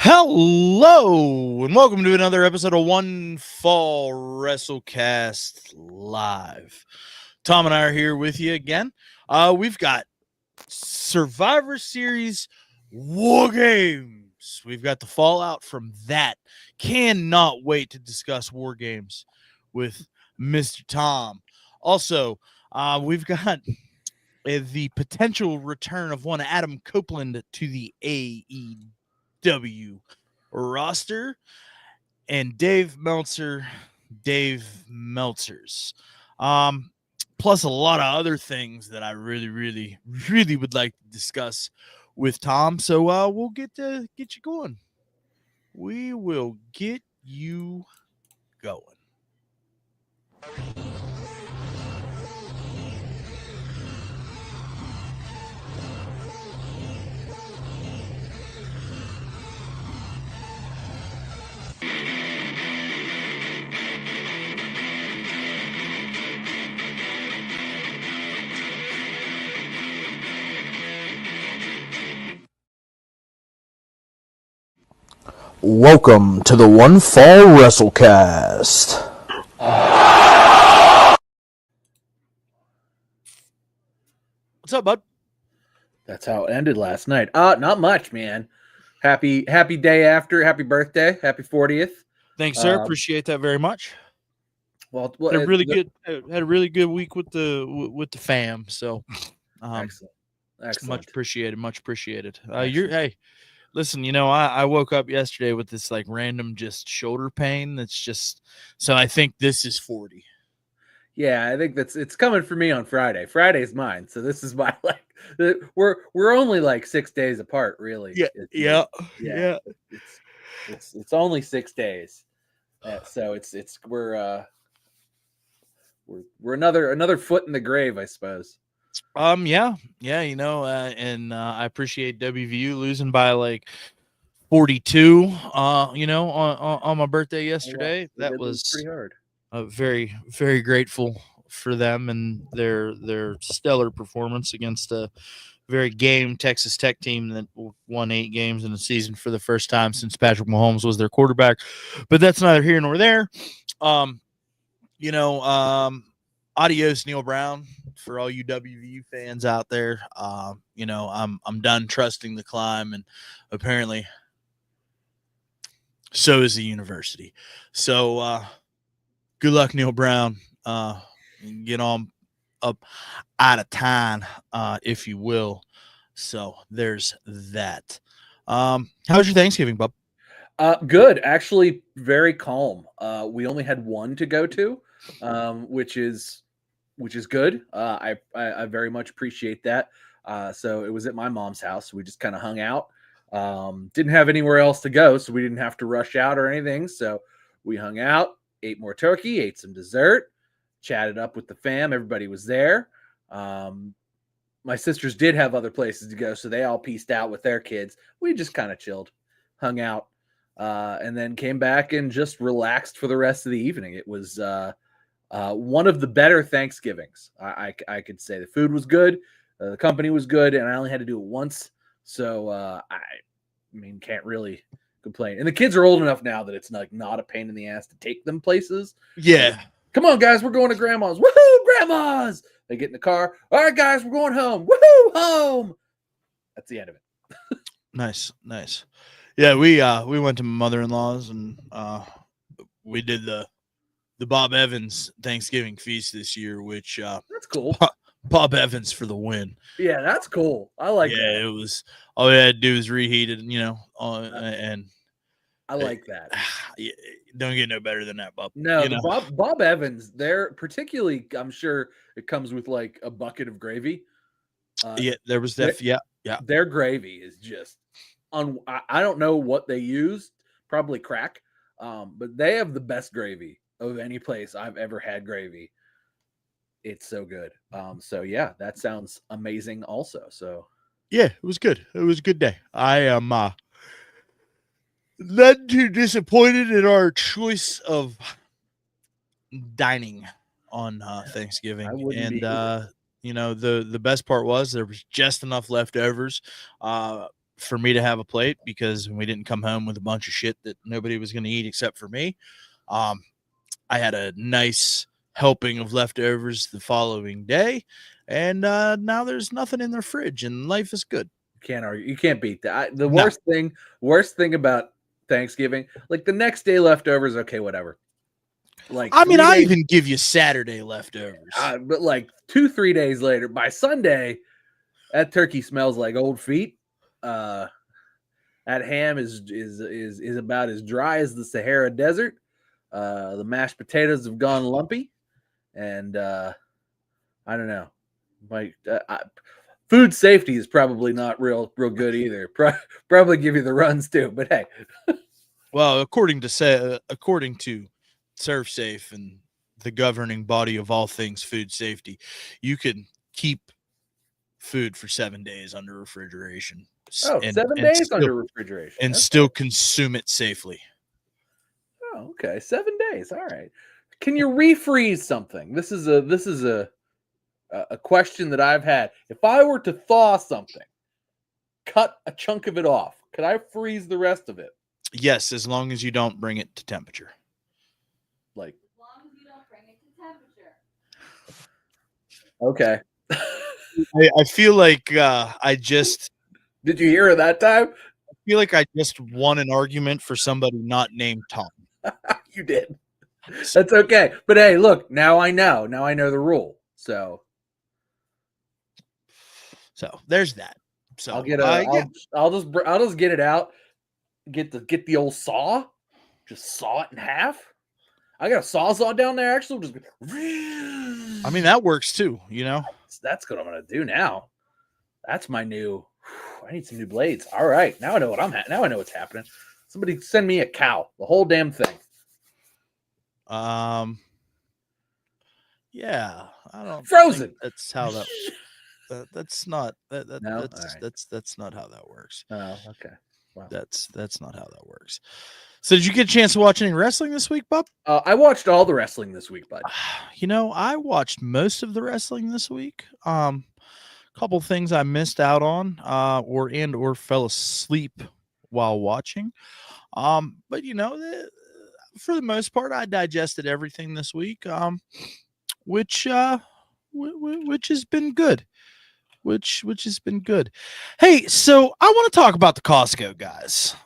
Hello and welcome to another episode of One Fall WrestleCast Live. Tom and I are here with you again. We've got Survivor Series War Games. We've got the fallout from that. Cannot wait to discuss War Games with Mr. Tom. Also, we've got the potential return of one Adam Copeland to the AEW roster, and Dave Meltzer's. Plus a lot of other things that I really would like to discuss with Tom. So we'll get you going. We will get you going. Welcome to the One Fall WrestleCast. What's up, bud? That's how it ended last night. Not much, man. Happy day after. Happy birthday. Happy 40th. Thanks, sir. Appreciate that very much. Well, Had a really good week with the fam. So, excellent. Much appreciated. Hey, listen, I woke up yesterday with this like random just shoulder pain. That's just, so I think this is 40. Yeah, I think it's coming for me on Friday. Friday's mine. So this is my we're only like 6 days apart, really. Yeah. It's only 6 days. So we're another foot in the grave, I suppose. Yeah, and I appreciate WVU losing by like 42 on my birthday yesterday. That was pretty hard. Very, very grateful for them and their stellar performance against a very game Texas Tech team that won 8 games in the season for the first time since Patrick Mahomes was their quarterback. But that's neither here nor there. Adios, Neil Brown, for all you WVU fans out there. I'm done trusting the climb, and apparently so is the university. So good luck, Neil Brown. Get on up out of town, if you will. So there's that. How was your Thanksgiving, bub? Good. Actually, very calm. We only had one to go to, which is good. I very much appreciate that. So it was at my mom's house. We just kind of hung out. Didn't have anywhere else to go, so we didn't have to rush out or anything. So we hung out, ate more turkey, ate some dessert, chatted up with the fam. Everybody was there. My sisters did have other places to go, so they all pieced out with their kids. We just kind of chilled, hung out, and then came back and just relaxed for the rest of the evening. It was one of the better Thanksgivings. I could say the food was good, the company was good, and I only had to do it once. So I mean, can't really complain. And the kids are old enough now that it's not a pain in the ass to take them places. Yeah. Like, come on, guys, we're going to grandma's. Woohoo, grandma's! They get in the car. All right, guys, we're going home. Woohoo, home! That's the end of it. Nice. Yeah, we went to my mother-in-law's and we did the Bob Evans Thanksgiving feast this year, which that's cool. Bob Evans for the win. Yeah, that's cool. I like that. Yeah, it was all we had to do was reheat it, and I like that. Don't get no better than that, Bob. No, Bob Evans, they're particularly, I'm sure it comes with like a bucket of gravy. There was that. Yeah. Their gravy is just I don't know what they used, probably crack, but they have the best gravy of any place I've ever had gravy. It's so good. So yeah, that sounds amazing also. So yeah, it was good. It was a good day. I am not too disappointed in our choice of dining on Thanksgiving. And the best part was there was just enough leftovers. for me to have a plate because we didn't come home with a bunch of shit that nobody was going to eat except for me. I had a nice helping of leftovers the following day, and now there's nothing in their fridge, and life is good. Can't argue. You can't beat that. The No. worst thing about Thanksgiving, like the next day leftovers, okay, whatever. Like I mean, 3 I days, even give you Saturday leftovers. but like 2-3 days later, by Sunday, that turkey smells like old feet. That ham is about as dry as the Sahara Desert. The mashed potatoes have gone lumpy, and I don't know. Like food safety is probably not real good either. Probably give you the runs too. But hey, well, according to ServSafe and the governing body of all things food safety, you can keep food for 7 days under refrigeration. Oh, 7 days under refrigeration. And still consume it safely. Oh, okay. 7 days. All right. Can you refreeze something? This is a question that I've had. If I were to thaw something, cut a chunk of it off, could I freeze the rest of it? Yes, as long as you don't bring it to temperature. Like, as long as you don't bring it to temperature. Okay. I feel like I just. Did you hear it that time? I feel like I just won an argument for somebody not named Tom. You did. That's okay. But hey, look, now I know. Now I know the rule. So there's that. So I'll get I'll just get it out. Get the old saw. Just saw it in half. I got a sawzall down there. Actually, just. I mean, that works too. You know. That's what I'm gonna do now. That's my new. I need some new blades. All right, now I know now I know what's happening. Somebody send me a cow. The whole damn thing. Yeah, I don't. Frozen. That's how that. That's not that. No? That's not how that works. Oh, okay. Wow. That's not how that works. So, did you get a chance to watch any wrestling this week, Bub? I watched all the wrestling this week, bud. You know, I watched most of the wrestling this week. Couple things I missed out on, or fell asleep while watching. But you know, for the most part, I digested everything this week. Which has been good. Which has been good. Hey, so I want to talk about the Costco guys,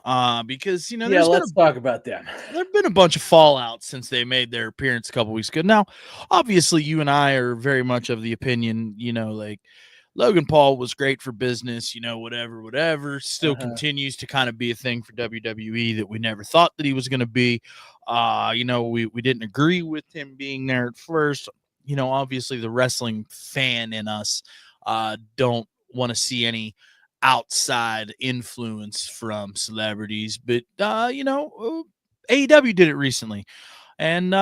because you know, let's talk about them. There've been a bunch of fallout since they made their appearance a couple weeks ago. Now, obviously, you and I are very much of the opinion, you know, like Logan Paul was great for business, you know, whatever. Still continues to kind of be a thing for WWE that we never thought that he was going to be. You know, we didn't agree with him being there at first. You know, obviously, the wrestling fan in us don't want to see any outside influence from celebrities, but you know, AEW did it recently, and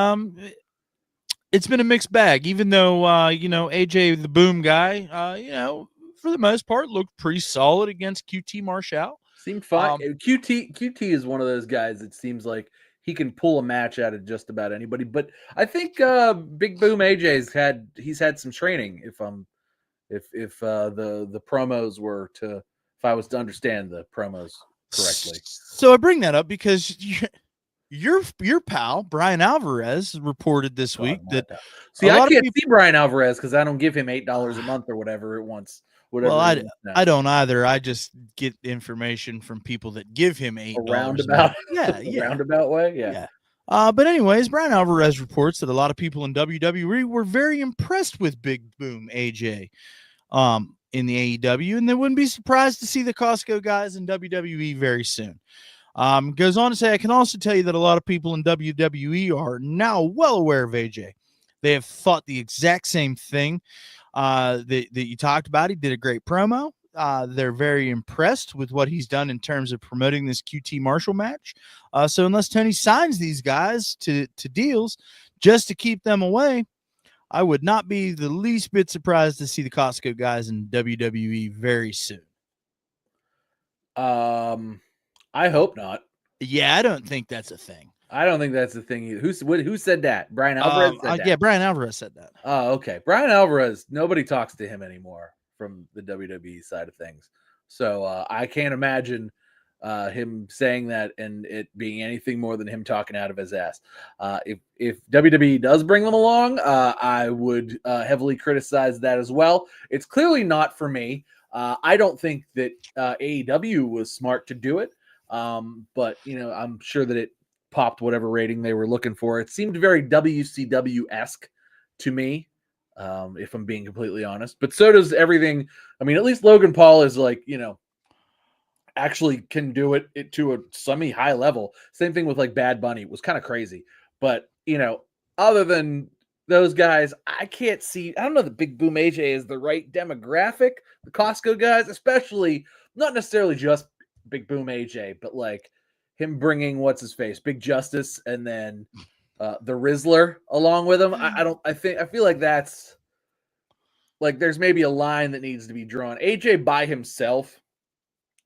it's been a mixed bag. Even though you know, AJ the Boom guy, you know, for the most part looked pretty solid against QT Marshall. Seemed fine. QT is one of those guys that seems like he can pull a match out of just about anybody. But I think Big Boom AJ's had some training. If the promos were to, if I was to understand the promos correctly. So I bring that up because your pal Brian Alvarez reported this week that I can't see Brian Alvarez because I don't give him $8 a month or whatever it wants. Whatever. Well, I don't either. I just get information from people that give him $8. Roundabout. Yeah. Roundabout way. Yeah. But anyways, Brian Alvarez reports that a lot of people in WWE were very impressed with Big Boom AJ in the AEW, and they wouldn't be surprised to see the Costco guys in WWE very soon. Goes on to say, I can also tell you that a lot of people in WWE are now well aware of AJ. They have thought the exact same thing that you talked about. He did a great promo. They're very impressed with what he's done in terms of promoting this QT Marshall match. So unless Tony signs these guys to deals just to keep them away, I would not be the least bit surprised to see the Costco guys in WWE very soon. I hope not. Yeah, I don't think that's a thing. I don't think that's the thing either. Who said that? Brian Alvarez said that. Yeah, Brian Alvarez said that. Oh, okay. Brian Alvarez, nobody talks to him anymore from the WWE side of things. So I can't imagine him saying that and it being anything more than him talking out of his ass. If WWE does bring them along, I would heavily criticize that as well. It's clearly not for me. I don't think that AEW was smart to do it, but I'm sure that it popped whatever rating they were looking for. It seemed very WCW-esque to me, if I'm being completely honest. But so does everything. I mean, at least Logan Paul is like, actually can do it to a semi-high level. Same thing with like Bad Bunny. It was kind of crazy. But, other than those guys, I can't see. I don't know that Big Boom AJ is the right demographic. The Costco guys, especially, not necessarily just Big Boom AJ, but like him bringing what's his face, Big Justice, and then the Rizzler along with him. I feel like that's like there's maybe a line that needs to be drawn. AJ by himself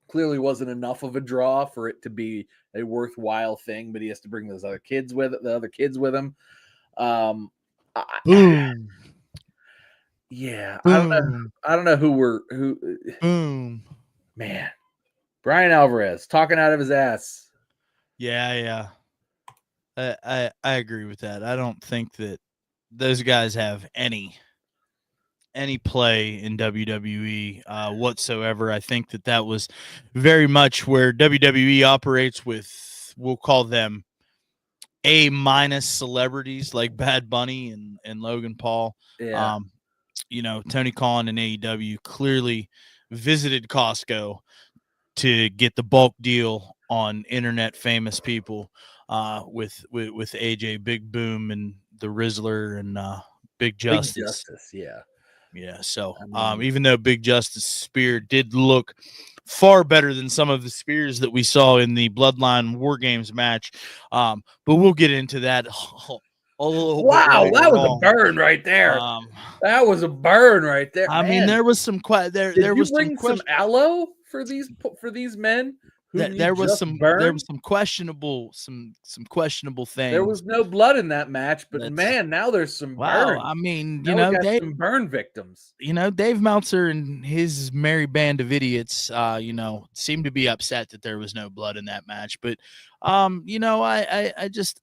clearly wasn't enough of a draw for it to be a worthwhile thing, but he has to bring the other kids with him. Boom. Yeah, Boom. I don't know who. Boom. Man, Brian Alvarez talking out of his ass. Yeah. I agree with that. I don't think that those guys have any play in WWE whatsoever. I think that was very much where WWE operates with, we'll call them A- celebrities like Bad Bunny and Logan Paul. Yeah. Tony Khan and AEW clearly visited Costco to get the bulk deal on internet famous people with AJ, Big Boom, and the Rizzler, and Big Justice. Big Justice, yeah. Yeah, so I mean, even though Big Justice spear did look far better than some of the spears that we saw in the Bloodline War Games match, but we'll get into that a little bit wow, later that was on. a burn right there. That was a burn right there. I mean, there was some Did you bring some aloe for these men? There was some questionable things. There was no blood in that match, but man, now there's some burn. I mean, now we got some burn victims. Dave Meltzer and his merry band of idiots, seemed to be upset that there was no blood in that match. But, I just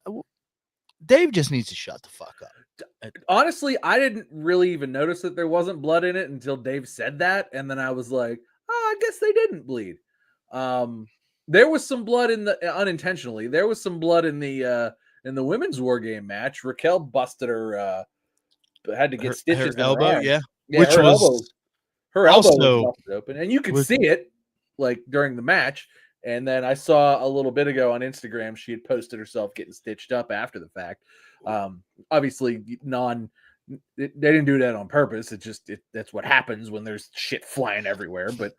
Dave just needs to shut the fuck up. Honestly, I didn't really even notice that there wasn't blood in it until Dave said that, and then I was like, "Oh, I guess they didn't bleed." There was some blood in the unintentionally. There was some blood in the women's war game match. Raquel busted her, had to get stitches in elbow, her arm. yeah, which her elbow was busted open, and you could see it like during the match. And then I saw a little bit ago on Instagram, she had posted herself getting stitched up after the fact. Obviously, they didn't do that on purpose. That's what happens when there's shit flying everywhere. But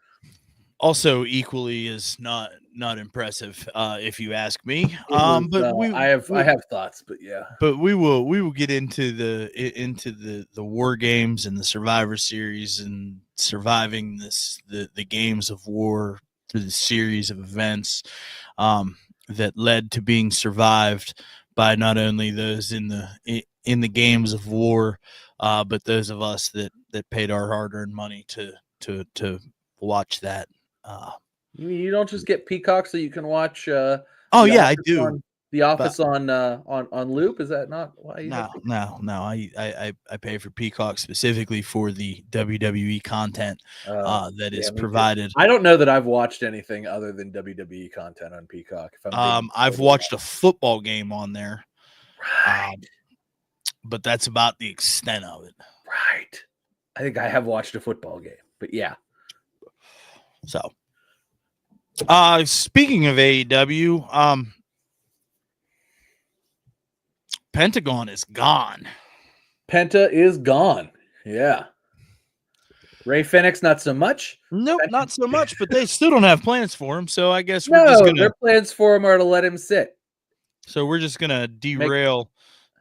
also equally is not impressive, if you ask me. I have thoughts, but yeah. But we will get into the war games and the Survivor Series and surviving the games of war through the series of events that led to being survived by not only those in the games of war, but those of us that paid our hard-earned money to watch that. You don't just get Peacock so you can watch. I do. The Office on loop. Is that not why? No. I pay for Peacock specifically for the WWE content that is provided. I don't know that I've watched anything other than WWE content on Peacock. I've watched a football game on there, right? But that's about the extent of it. Right. I think I have watched a football game, but yeah. So, speaking of AEW, Pentagon is gone. Penta is gone. Yeah. Ray Fenix, not so much. Nope, not so much, but they still don't have plans for him. So I guess their plans for him are to let him sit. So we're just going to derail,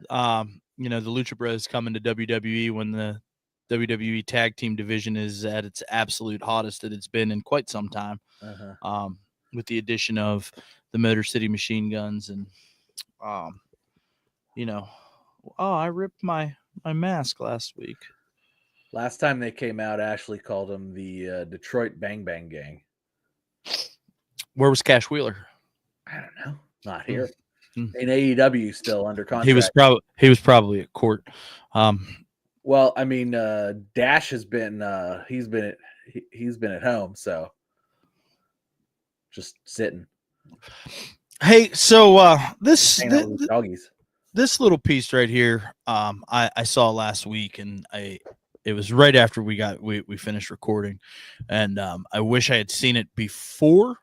the Lucha Bros coming to WWE when the WWE tag team division is at its absolute hottest that it's been in quite some time. With the addition of the Motor City Machine Guns and, I ripped my mask last week. Last time they came out, Ashley called them the Detroit Bang Bang Gang. Where was Cash Wheeler? I don't know. Not here. Mm. In AEW, still under contract. He was probably at court. Well, I mean, Dash has been he's been at home, so just sitting. Hey, so this Hanging out with his doggies. this little piece right here, I saw last week, and it was right after we finished recording, and I wish I had seen it before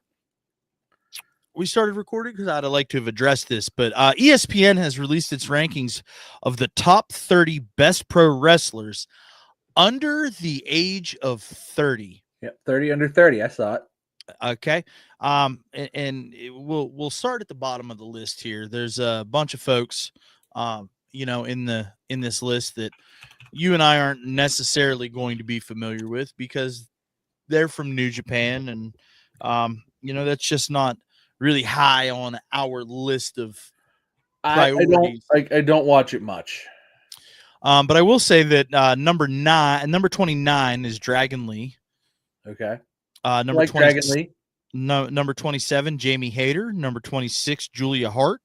we started recording because I'd have liked to have addressed this. But ESPN has released its rankings of the top 30 best pro wrestlers under the age of 30. Yep, 30 under 30. I saw it. Okay. We'll start at the bottom of the list here. There's a bunch of folks, in this list that you and I aren't necessarily going to be familiar with because they're from New Japan, and that's just not really high on our list of priorities. I don't watch it much. But I will say that number 29 is Dragon Lee. Okay. Number 20, Dragon Lee. No, number 27, Jamie Hayter. Number 26, Julia Hart.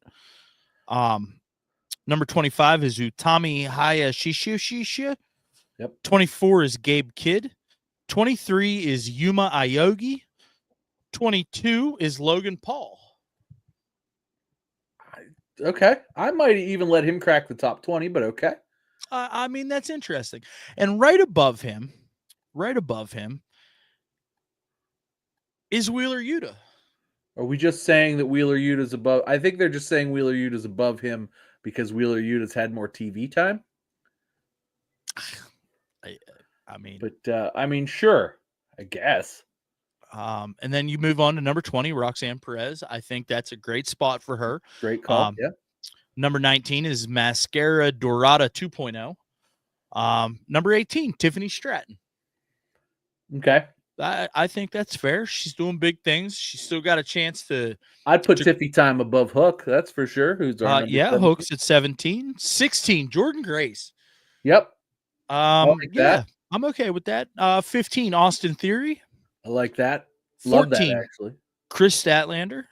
Number 25 is Utami Hayashishia. Yep. 24 is Gabe Kidd. 23 is Yuma Aogi. 22 is Logan Paul. Okay. I might even let him crack the top 20, but okay. I mean, that's interesting. And right above him is Wheeler Yuta. Are we just saying that Wheeler Yuta's above? I think they're just saying Wheeler Yuta's above him because Wheeler Yuta's had more TV time. I mean, sure, I guess. And then you move on to number 20, Roxanne Perez. I think that's a great spot for her. Great call. Yeah. Number 19 is Mascara Dorada 2.0. Number 18, Tiffany Stratton. Okay. I think that's fair. She's doing big things. She's still got a chance to. I'd put Tiffy time above Hook. That's for sure. Who's our number 17? Hook's at 17. 16, Jordan Grace. Yep. That. I'm okay with that. 15, Austin Theory. I like that. 14, love that actually. Chris Statlander.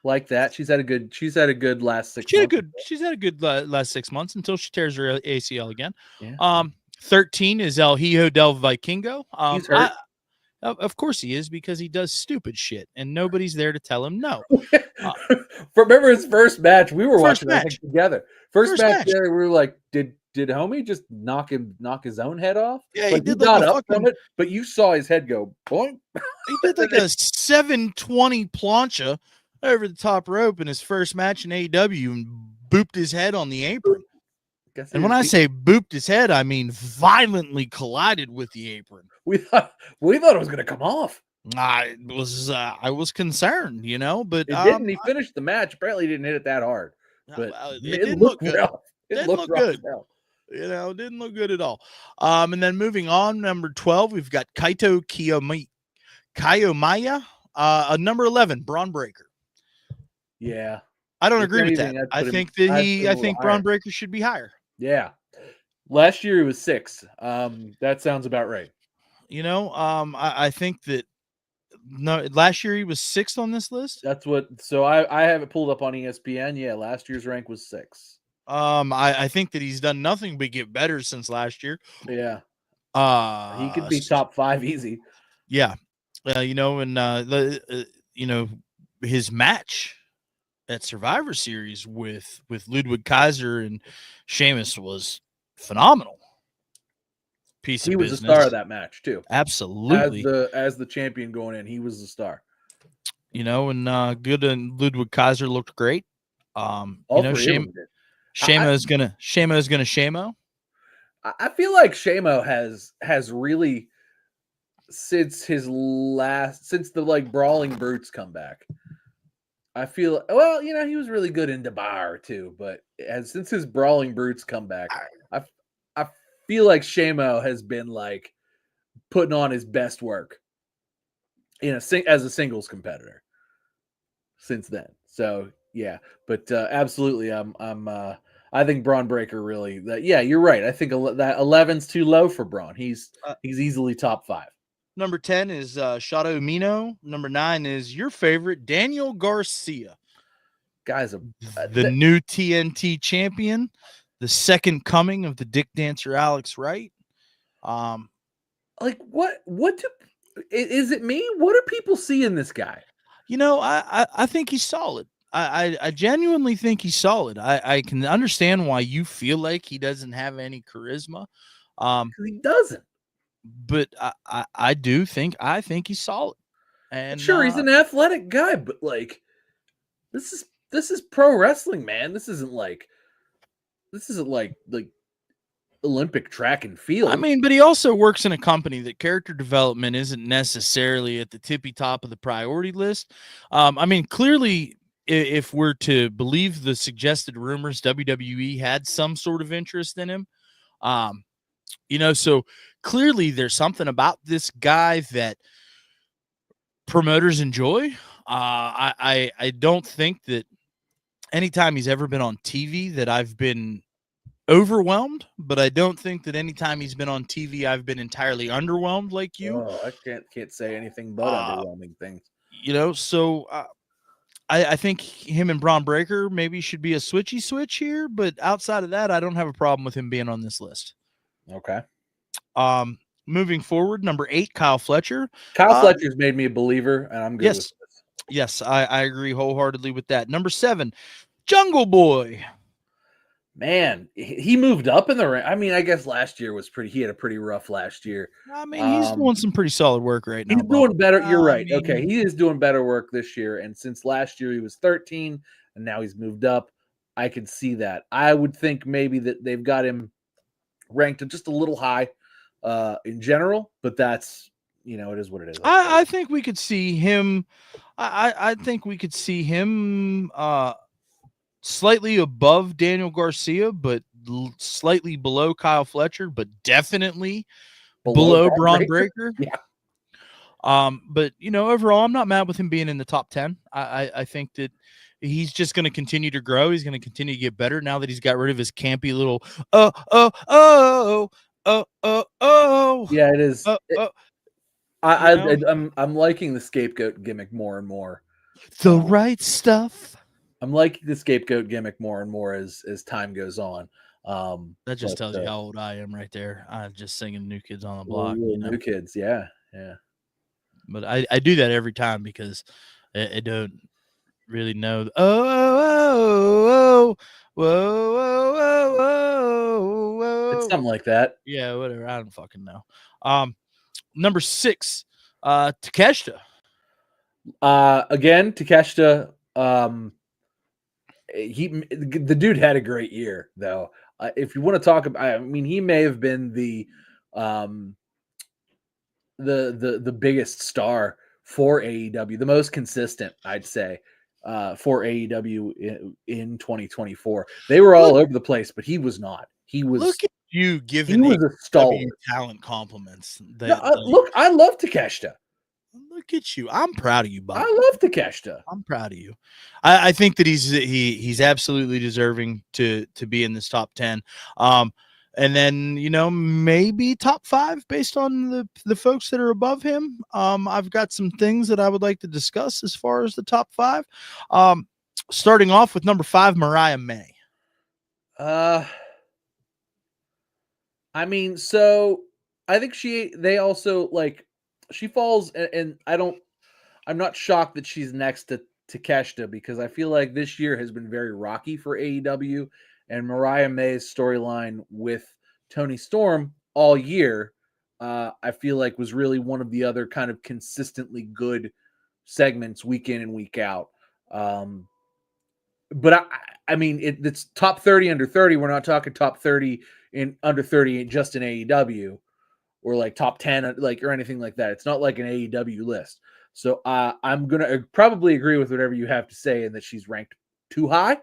Like that. She's had a good last 6 months. She's had a good last 6 months until she tears her ACL again. Yeah. 13 is El Hijo del Vikingo. He's hurt. Of course he is, because he does stupid shit and nobody's there to tell him no. Remember his first match? We were watching match. that together. First match together, we were like, did homie just knock his own head off? Yeah, he did got up from it, but you saw his head go boing. He did like a 720 plancha over the top rope in his first match in AEW and booped his head on the apron. And when I say booped his head, I mean violently collided with the apron. We thought it was going to come off. I was concerned, but it didn't. He finished the match. Apparently, he didn't hit it that hard, but it looked good. It looked good. It didn't look good at all. And then moving on, number 12, we've got Kaito Kiyomaya. Number 11, Braun Breaker. Yeah, I don't agree with that. I think Braun Breaker should be higher. Yeah, last year he was 6. That sounds about right. I think that last year he was 6th on this list. That's what. So I have it pulled up on ESPN. Yeah, last year's rank was 6. I think that he's done nothing but get better since last year. Yeah. He could be top 5 easy. Yeah. His match at Survivor Series with Ludwig Kaiser and Sheamus was phenomenal. He was the star of that match too. Absolutely. As the champion going in, he was the star. Good, and Ludwig Kaiser looked great. Shamo is gonna Shamo. I feel like Shamo has really since the Brawling Brutes come back. I feel he was really good in Debar too, but since his Brawling Brutes come back, I feel like Shamo has been like putting on his best work as a singles competitor since then. So yeah, but absolutely, I think Braun Breaker really. You're right. I think that 11's too low for Braun. He's easily top 5. Number 10 is Shadow Mino. Number 9 is your favorite, Daniel Garcia, Guys, the new TNT champion, the second coming of the Dick Dancer Alex Wright. Like what is it me? What do people see in this guy? I think he's solid. I genuinely think he's solid. I can understand why you feel like he doesn't have any charisma. 'Cause he doesn't. But I think he's solid. And Sure, he's an athletic guy, but like this is pro wrestling, man. This isn't like Olympic track and field. I mean, but he also works in a company that character development isn't necessarily at the tippy top of the priority list. I mean, clearly, if we're to believe the suggested rumors, WWE had some sort of interest in him. So clearly there's something about this guy that promoters enjoy. I don't think that anytime he's ever been on TV that I've been overwhelmed, but I don't think that anytime he's been on TV I've been entirely underwhelmed like you. Oh, I can't say anything but underwhelming things. So I think him and Braun Breaker maybe should be a switchy switch here, but outside of that, I don't have a problem with him being on this list. Okay. Moving forward, number 8, Kyle Fletcher. Kyle Fletcher's made me a believer, and I'm good with this. Yes, I agree wholeheartedly with that. Number 7, Jungle Boy. Man, he moved up in the rank. I mean, I guess last year he had a pretty rough last year. I mean, he's doing some pretty solid work right now. He's doing better. You're right. Okay, he is doing better work this year. And since last year he was 13, and now he's moved up, I can see that. I would think maybe that they've got him ranked just a little high in general, but that's, it is what it is. I think we could see him. I think we could see him slightly above Daniel Garcia, but slightly below Kyle Fletcher, but definitely below Braun Breaker. Yeah. But overall, I'm not mad with him being in the top 10. I think that he's just going to continue to grow. He's going to continue to get better now that he's got rid of his campy little Yeah, it is. I'm liking the scapegoat gimmick more and more. The right stuff. I'm liking the scapegoat gimmick more and more as time goes on. That just tells you how old I am right there. I'm just singing New Kids on the Block. New Kids, yeah. But I do that every time because I don't really know. Whoa. It's something like that. Yeah, whatever. I don't fucking know. Number 6, Takeshita. Again, Takeshita. The dude had a great year though. If you want to talk about, I mean, he may have been the biggest star for AEW, the most consistent, I'd say, for AEW in 2024. They were all over the place, but he was not. He was. Look at you giving a stalwart talent compliments. Look, I love Takeshita. Look at you. I'm proud of you, Bob. I love Takeshita. I'm proud of you. I think that he's absolutely deserving to be in this top 10. And then, maybe top 5 based on the folks that are above him. I've got some things that I would like to discuss as far as the top 5. Starting off with number 5, Mariah May. I mean, so I think they also she falls, and I'm not shocked that she's next to Takeshita because I feel like this year has been very rocky for AEW, and Mariah May's storyline with Toni Storm all year, I feel like was really one of the other kind of consistently good segments week in and week out. But I mean, it's top 30 under 30. We're not talking top 30 in under 30 just in AEW. Or like top 10, or anything like that. It's not like an AEW list. So I'm going to probably agree with whatever you have to say and that she's ranked too high.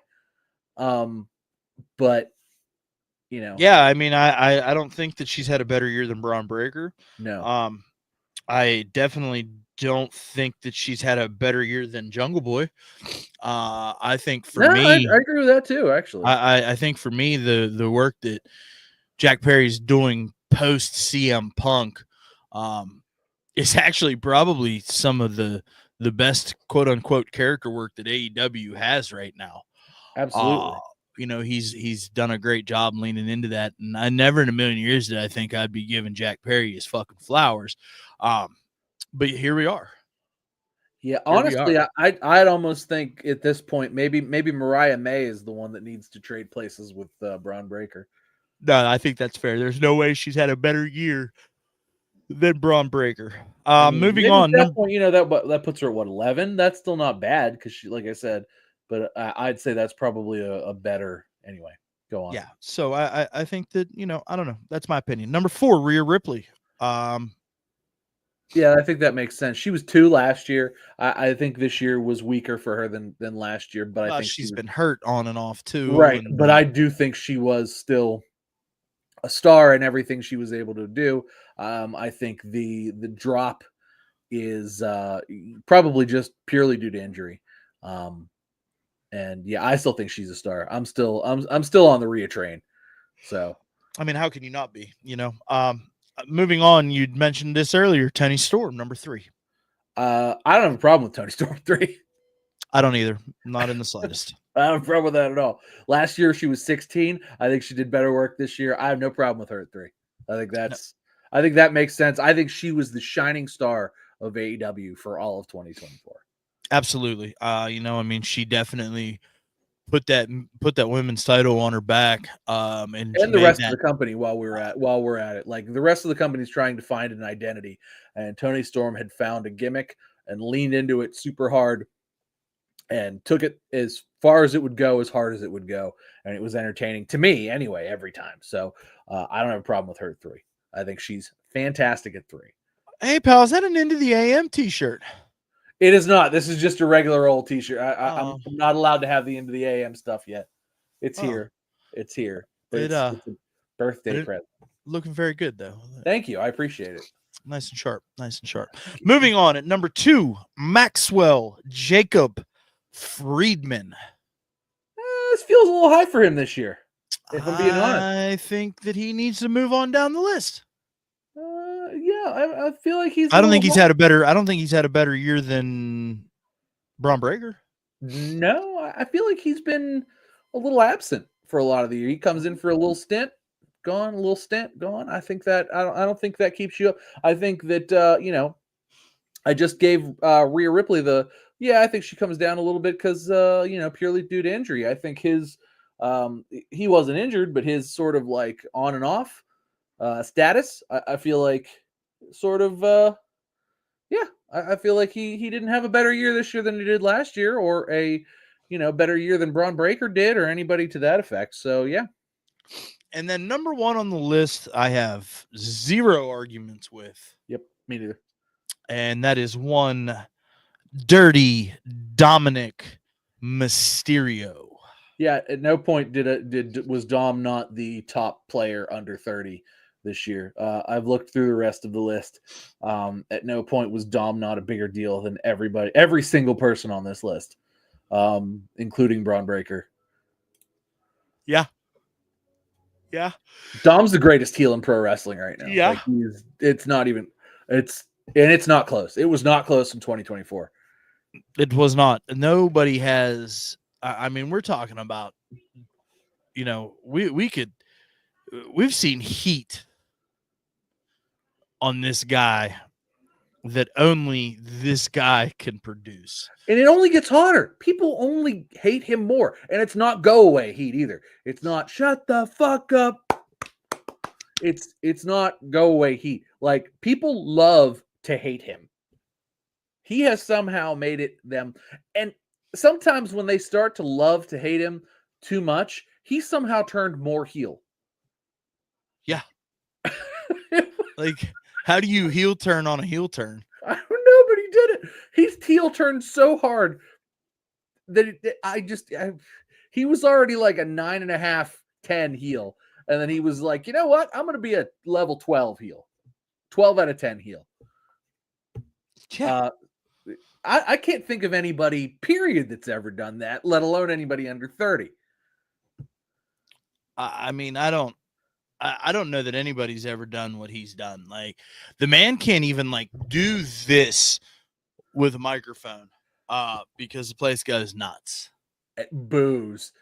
But, Yeah, I mean, I don't think that she's had a better year than Braun Breaker. No. I definitely don't think that she's had a better year than Jungle Boy. I think for me... I agree with that too, actually. I think for me, the work that Jack Perry's doing post CM Punk is actually probably some of the best quote unquote character work that AEW has right now. Absolutely. He's done a great job leaning into that, and I never in a million years did I think I'd be giving Jack Perry his fucking flowers. But here we are. Yeah, Here we honestly, are. I'd almost think at this point maybe Mariah May is the one that needs to trade places with Braun Breaker. No, I think that's fair. There's no way she's had a better year than Braun Breaker. Moving maybe on. at that point, that puts her at what, 11? That's still not bad because she, like I said, but I'd say that's probably a better anyway. Go on. Yeah. So I think that, I don't know. That's my opinion. Number 4, Rhea Ripley. Yeah, I think that makes sense. She was 2 last year. I think this year was weaker for her than last year, but I think she's been hurt on and off too. right. And, But I do think she was still a star in everything she was able to do. I think the drop is probably just purely due to injury. And yeah, I still think she's a star. I'm still on the Rhea train. So I mean, how can you not be? Moving on, you'd mentioned this earlier, Tony Storm, number 3. I don't have a problem with Tony Storm 3. I don't either. Not in the slightest. I don't have a problem with that at all. Last year she was 16. I think she did better work this year. I have no problem with her at 3. I think that makes sense. I think she was the shining star of AEW for all of 2024. Absolutely. She definitely put that women's title on her back. And the rest of the company while we're at it. Like the rest of the company's trying to find an identity, and Tony Storm had found a gimmick and leaned into it super hard and took it as far as it would go, as hard as it would go. And it was entertaining to me anyway, every time. So I don't have a problem with her at 3. I think she's fantastic at 3. Hey, pal, is that an Into the AM t-shirt? It is not. This is just a regular old t-shirt. I'm not allowed to have the Into the AM stuff yet. It's here. It's here. But it's a birthday present. Looking very good, though. Thank you. I appreciate it. Nice and sharp. Nice and sharp. Moving on at number 2, Maxwell Jacob Friedman. This feels a little high for him this year, if I'm being honest. I think that he needs to move on down the list. Yeah, I feel like he's. I don't think he's had a better year than Braun Breaker. No, I feel like he's been a little absent for a lot of the year. He comes in for a little stint, gone, a little stint, gone. I think that I don't think that keeps you up. I think that I just gave Rhea Ripley I think she comes down a little bit because purely due to injury. I think his he wasn't injured, but his sort of like on and off status, I feel like sort of I feel like he didn't have a better year this year than he did last year, or a better year than Braun Breaker did, or anybody to that effect. So yeah. And then number 1 on the list, I have 0 arguments with. Yep, me neither. And that is one Dirty Dominic Mysterio. Yeah, at no point was Dom not the top player under 30 this year. I've looked through the rest of the list. At no point was Dom not a bigger deal than every single person on this list, including Braun Breaker. Yeah. Yeah. Dom's the greatest heel in pro wrestling right now. Yeah. It's not close. It was not close in 2024. It was not. Nobody has. I mean, we're talking about, we've seen heat on this guy that only this guy can produce. And it only gets hotter. People only hate him more. And it's not go away heat either. It's not shut the fuck up. It's not go away heat. Like, people love to hate him. He has somehow made it them. And sometimes when they start to love to hate him too much, he somehow turned more heel. Yeah. Like, how do you heel turn on a heel turn? I don't know, but he did it. His heel turned so hard that he was already like a 9.5, 10 heel. And then he was like, you know what? I'm going to be a level 12 heel. 12 out of 10 heel. Yeah. I can't think of anybody, period, that's ever done that, let alone anybody under 30. I mean, I don't I don't know that anybody's ever done what he's done. Like, the man can't even like do this with a microphone because the place goes nuts. Boos.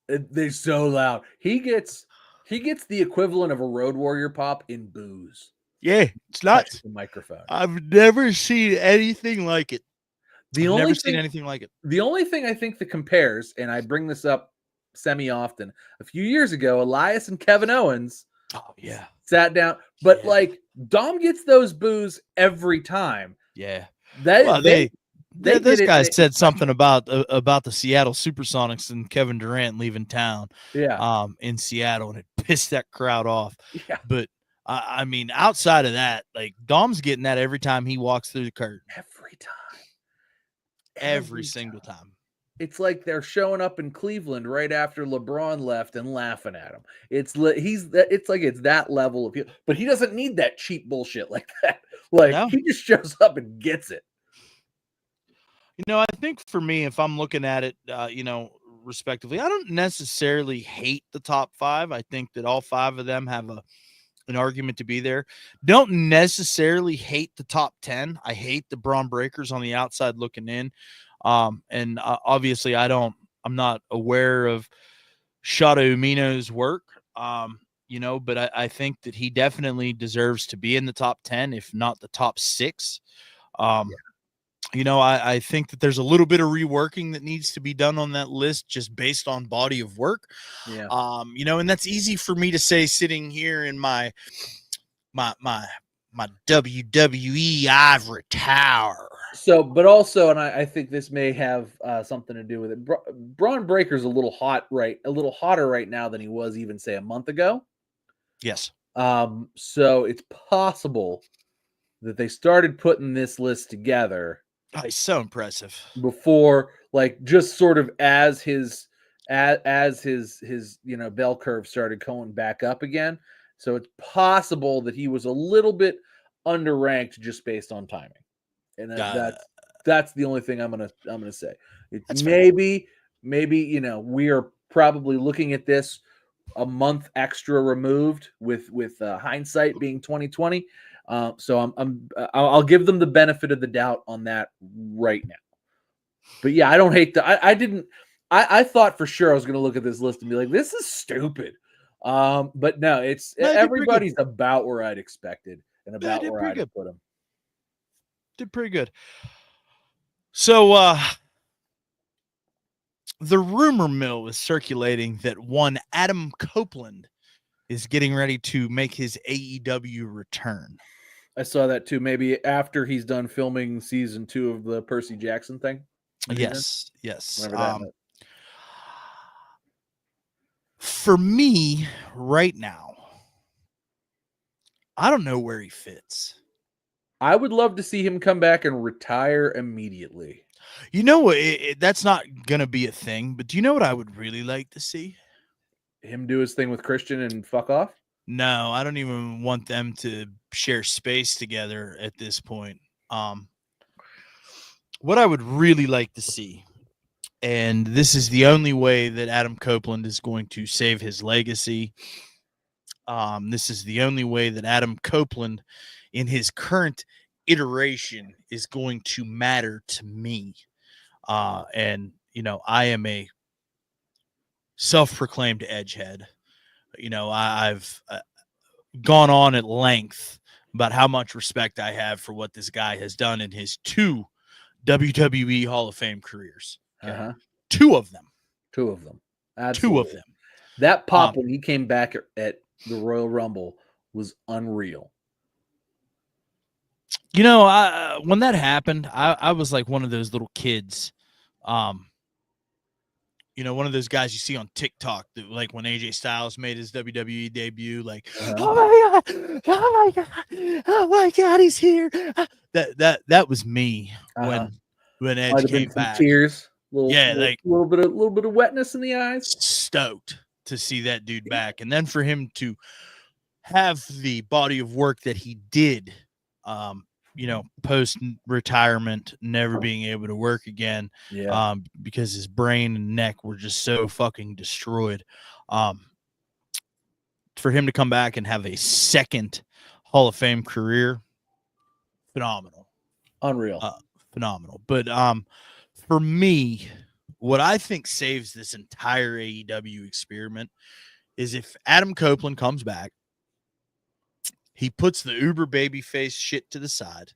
They're so loud. He gets the equivalent of a Road Warrior pop in boos. Yeah, it's Touches nuts. the microphone. I've never seen anything like it. The I've only never thing, seen anything like it. The only thing I think that compares, and I bring this up semi-often, a few years ago, Elias and Kevin Owens Oh yeah, sat down, but Yeah. like Dom gets those boos every time. yeah. That Well, they those did it guys in a said something special- about the Seattle Supersonics and Kevin Durant leaving town yeah, in Seattle, and it pissed that crowd off. yeah, But I mean, outside of that, like Dom's getting that every time he walks through the curtain, every time. every single time. It's like they're showing up in Cleveland right after LeBron left and laughing at him. It's like it's that level of but he doesn't need that cheap bullshit like that. Like No. he just shows up and gets it. You know, I think for me, if I'm looking at it, respectively, I don't necessarily hate the top five. I think that all five of them have an argument to be there. Don't necessarily hate the top 10. I hate the Braun Breakers on the outside looking in. And obviously I'm not aware of Shota Umino's work. But I think that he definitely deserves to be in the top 10, if not the top 6. I think that there's a little bit of reworking that needs to be done on that list just based on body of work. Yeah. And that's easy for me to say sitting here in my WWE ivory tower. So, but also, and I think this may have something to do with it. Braun Breaker's a little hotter right now than he was even say a month ago. Yes. So it's possible that they started putting this list together. Oh, he's so impressive. Before, like, just sort of as his bell curve started going back up again. So it's possible that he was a little bit underranked just based on timing. And that's the only thing I'm gonna say. Maybe we are probably looking at this a month extra removed with hindsight being 2020. So I'll give them the benefit of the doubt on that right now. But yeah, I don't hate I thought for sure I was gonna look at this list and be like, this is stupid. But no, everybody's about where I'd expected and about where I'd put them. Did pretty good. So the rumor mill is circulating that one Adam Copeland is getting ready to make his AEW return. I saw that too. Maybe after he's done filming season 2 of the Percy Jackson thing. Yes. For me, right now, I don't know where he fits. I would love to see him come back and retire immediately. You know what? That's not going to be a thing, but do you know what I would really like to see? Him do his thing with Christian and fuck off? No, I don't even want them to share space together at this point. What I would really like to see, and this is the only way that Adam Copeland is going to save his legacy. This is the only way that Adam Copeland in his current iteration is going to matter to me. And I am a self-proclaimed edgehead. I've gone on at length about how much respect I have for what this guy has done in his 2 WWE Hall of Fame careers. Okay? 2 of them. Absolutely. 2 of them. That pop when he came back at the Royal Rumble was unreal. When that happened, I was like one of those little kids. One of those guys you see on TikTok that, like, when AJ Styles made his WWE debut, like, oh my god, he's here. That was me when Edge came back. Tears, a little bit of wetness in the eyes. Stoked to see that dude back, and then for him to have the body of work that he did. Post retirement, never being able to work again, because his brain and neck were just so fucking destroyed. for him to come back and have a second Hall of Fame career, phenomenal. Unreal. Phenomenal. But for me, what I think saves this entire AEW experiment is if Adam Copeland comes back, he puts the uber babyface shit to the side,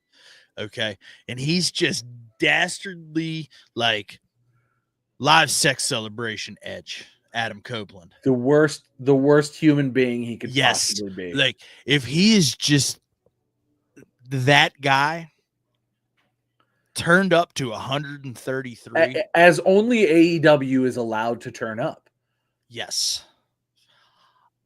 okay, and he's just dastardly like live sex celebration edge Adam Copeland. The worst human being he could Yes, possibly be. like if he is just that guy turned up to 133. As only AEW is allowed to turn up. Yes.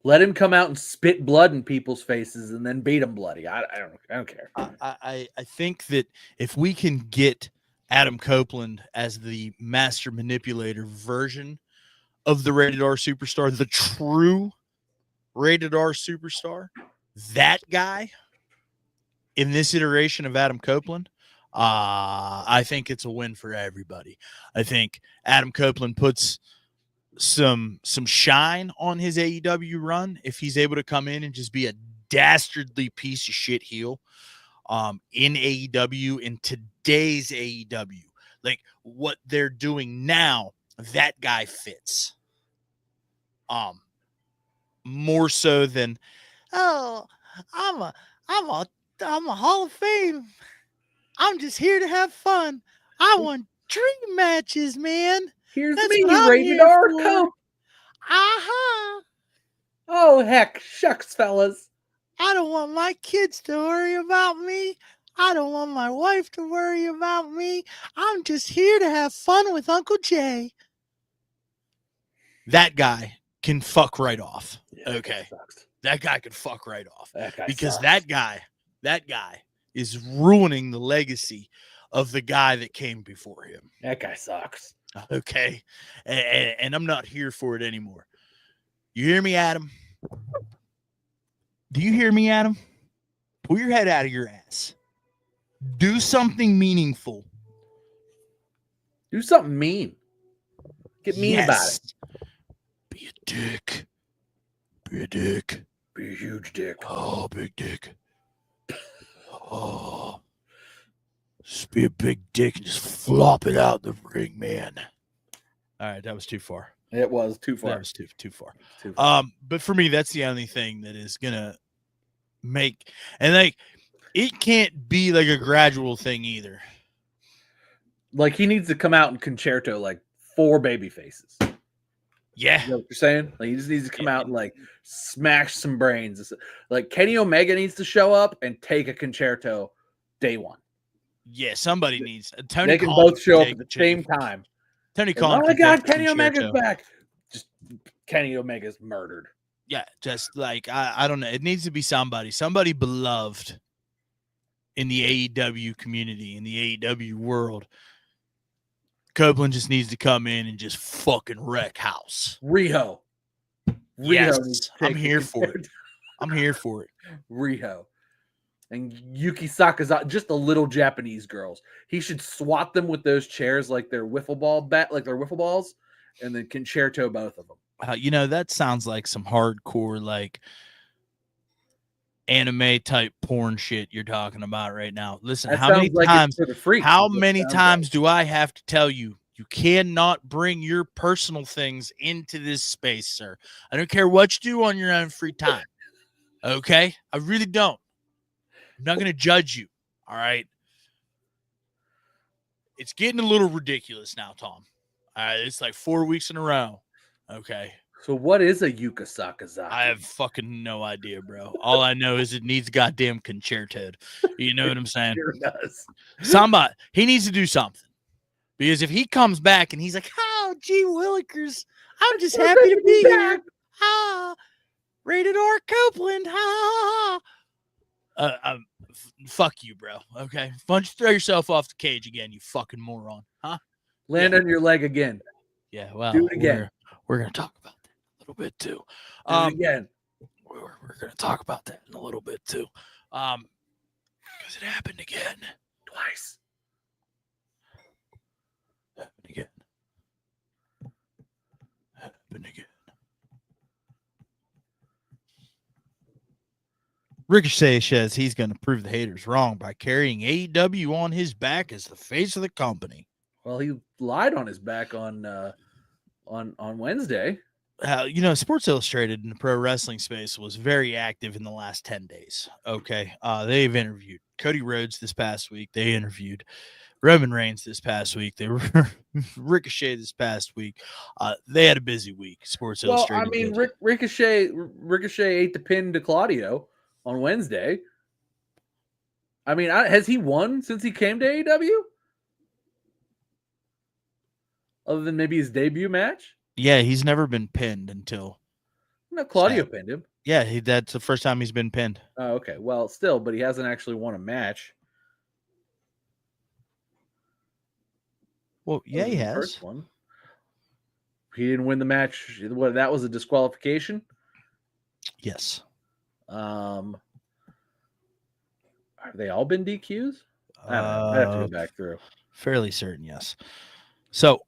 Let him come out and spit blood in people's faces and then beat them bloody. I don't care. I think that if we can get Adam Copeland as the master manipulator version of the Rated R Superstar, the true Rated R Superstar, that guy in this iteration of Adam Copeland, I think it's a win for everybody. I think Adam Copeland puts some shine on his AEW run if he's able to come in and just be a dastardly piece of shit heel in AEW, in today's AEW. Like what they're doing now, that guy fits. More so than, oh, I'm a Hall of Fame. I'm just here to have fun. I want dream matches, man. Here's That's me, what I'm Rated here R for. Cope. Uh-huh. Oh, heck, shucks, fellas. I don't want my kids to worry about me. I don't want my wife to worry about me. I'm just here to have fun with Uncle Jay. That guy can fuck right off. Yeah, Okay. sucks. That guy can fuck right off. That guy Because sucks. that guy is ruining the legacy of the guy that came before him. That guy sucks. Okay. And I'm not here for it anymore. You hear me, Adam? Do you hear me, Adam? Pull your head out of your ass. Do something meaningful. Do something mean. Get mean about it. Be a dick. Be a dick. Be a huge dick. Oh, big dick. Oh. Just be a big dick and just flop it out the ring, man. All right, that was too far. It was too far. That was too far. Too far. But for me, that's the only thing that is gonna make, and like it can't be like a gradual thing either. Like he needs to come out and concerto like 4 baby faces. Yeah. You know what you're saying? Like he just needs to come out and like smash some brains. Like Kenny Omega needs to show up and take a concerto day one. Yeah, somebody needs Tony. They can Khan both show up take at the the same time. Tony And, Khan. oh my can God, take the Kenny Omega's concerto. back. Just Kenny Omega's murdered. Yeah, just like I don't know. It needs to be somebody beloved in the AEW community, in the AEW world. Copeland just needs to come in and just fucking wreck house. Riho. Yes, needs to I'm take here the for it. I'm here for it. Riho. And Yuki Sakaza, just the little Japanese girls. He should swat them with those chairs like they're wiffle balls, and then concerto both of them. You know, that sounds like some hardcore, like anime type porn shit you're talking about right now. Listen, That how many sounds like times? it's for the freaks, How is what it many sounds times like. do I have to tell you? You cannot bring your personal things into this space, sir. I don't care what you do on your own free time. Okay? I really don't. I'm not going to judge you. All right? It's getting a little ridiculous now, Tom. All right? It's like 4 weeks in a row. Okay? So what is a Yuka Sakazaki? I have fucking no idea, bro. All I know is it needs goddamn concertoed. You know what I'm saying? Sure does. Somebody, he needs to do something. Because if he comes back and he's like, oh, gee willikers, I'm just happy to be here. Ah, Rated R Copeland. Fuck you, bro. Okay? Why don't you throw yourself off the cage again, you fucking moron. Huh? Land on your leg again. Yeah, well, Do it again. We're going to talk about that a little bit, too. Do it again. We're going to talk about that in a little bit, too. Because it happened again. Twice. Happened again. Happened again. Ricochet says he's going to prove the haters wrong by carrying AEW on his back as the face of the company. Well, he lied on his back on Wednesday. Sports Illustrated in the pro wrestling space was very active in the last 10 days. Okay. They've interviewed Cody Rhodes this past week. They interviewed Roman Reigns this past week. They were Ricochet this past week. They had a busy week. Sports Illustrated. I mean, Ricochet ate the pin to Claudio on Wednesday. I mean, has he won since he came to AEW? Other than maybe his debut match? Yeah, he's never been pinned until. No, Claudio pinned him. Yeah, that's the first time he's been pinned. Oh, okay. Well, still, but he hasn't actually won a match. Well, yeah, he has. First one. He didn't win the match. What? That was a disqualification. Yes. Have they all been DQs? I don't know. I have to go back through. Fairly certain, yes. So,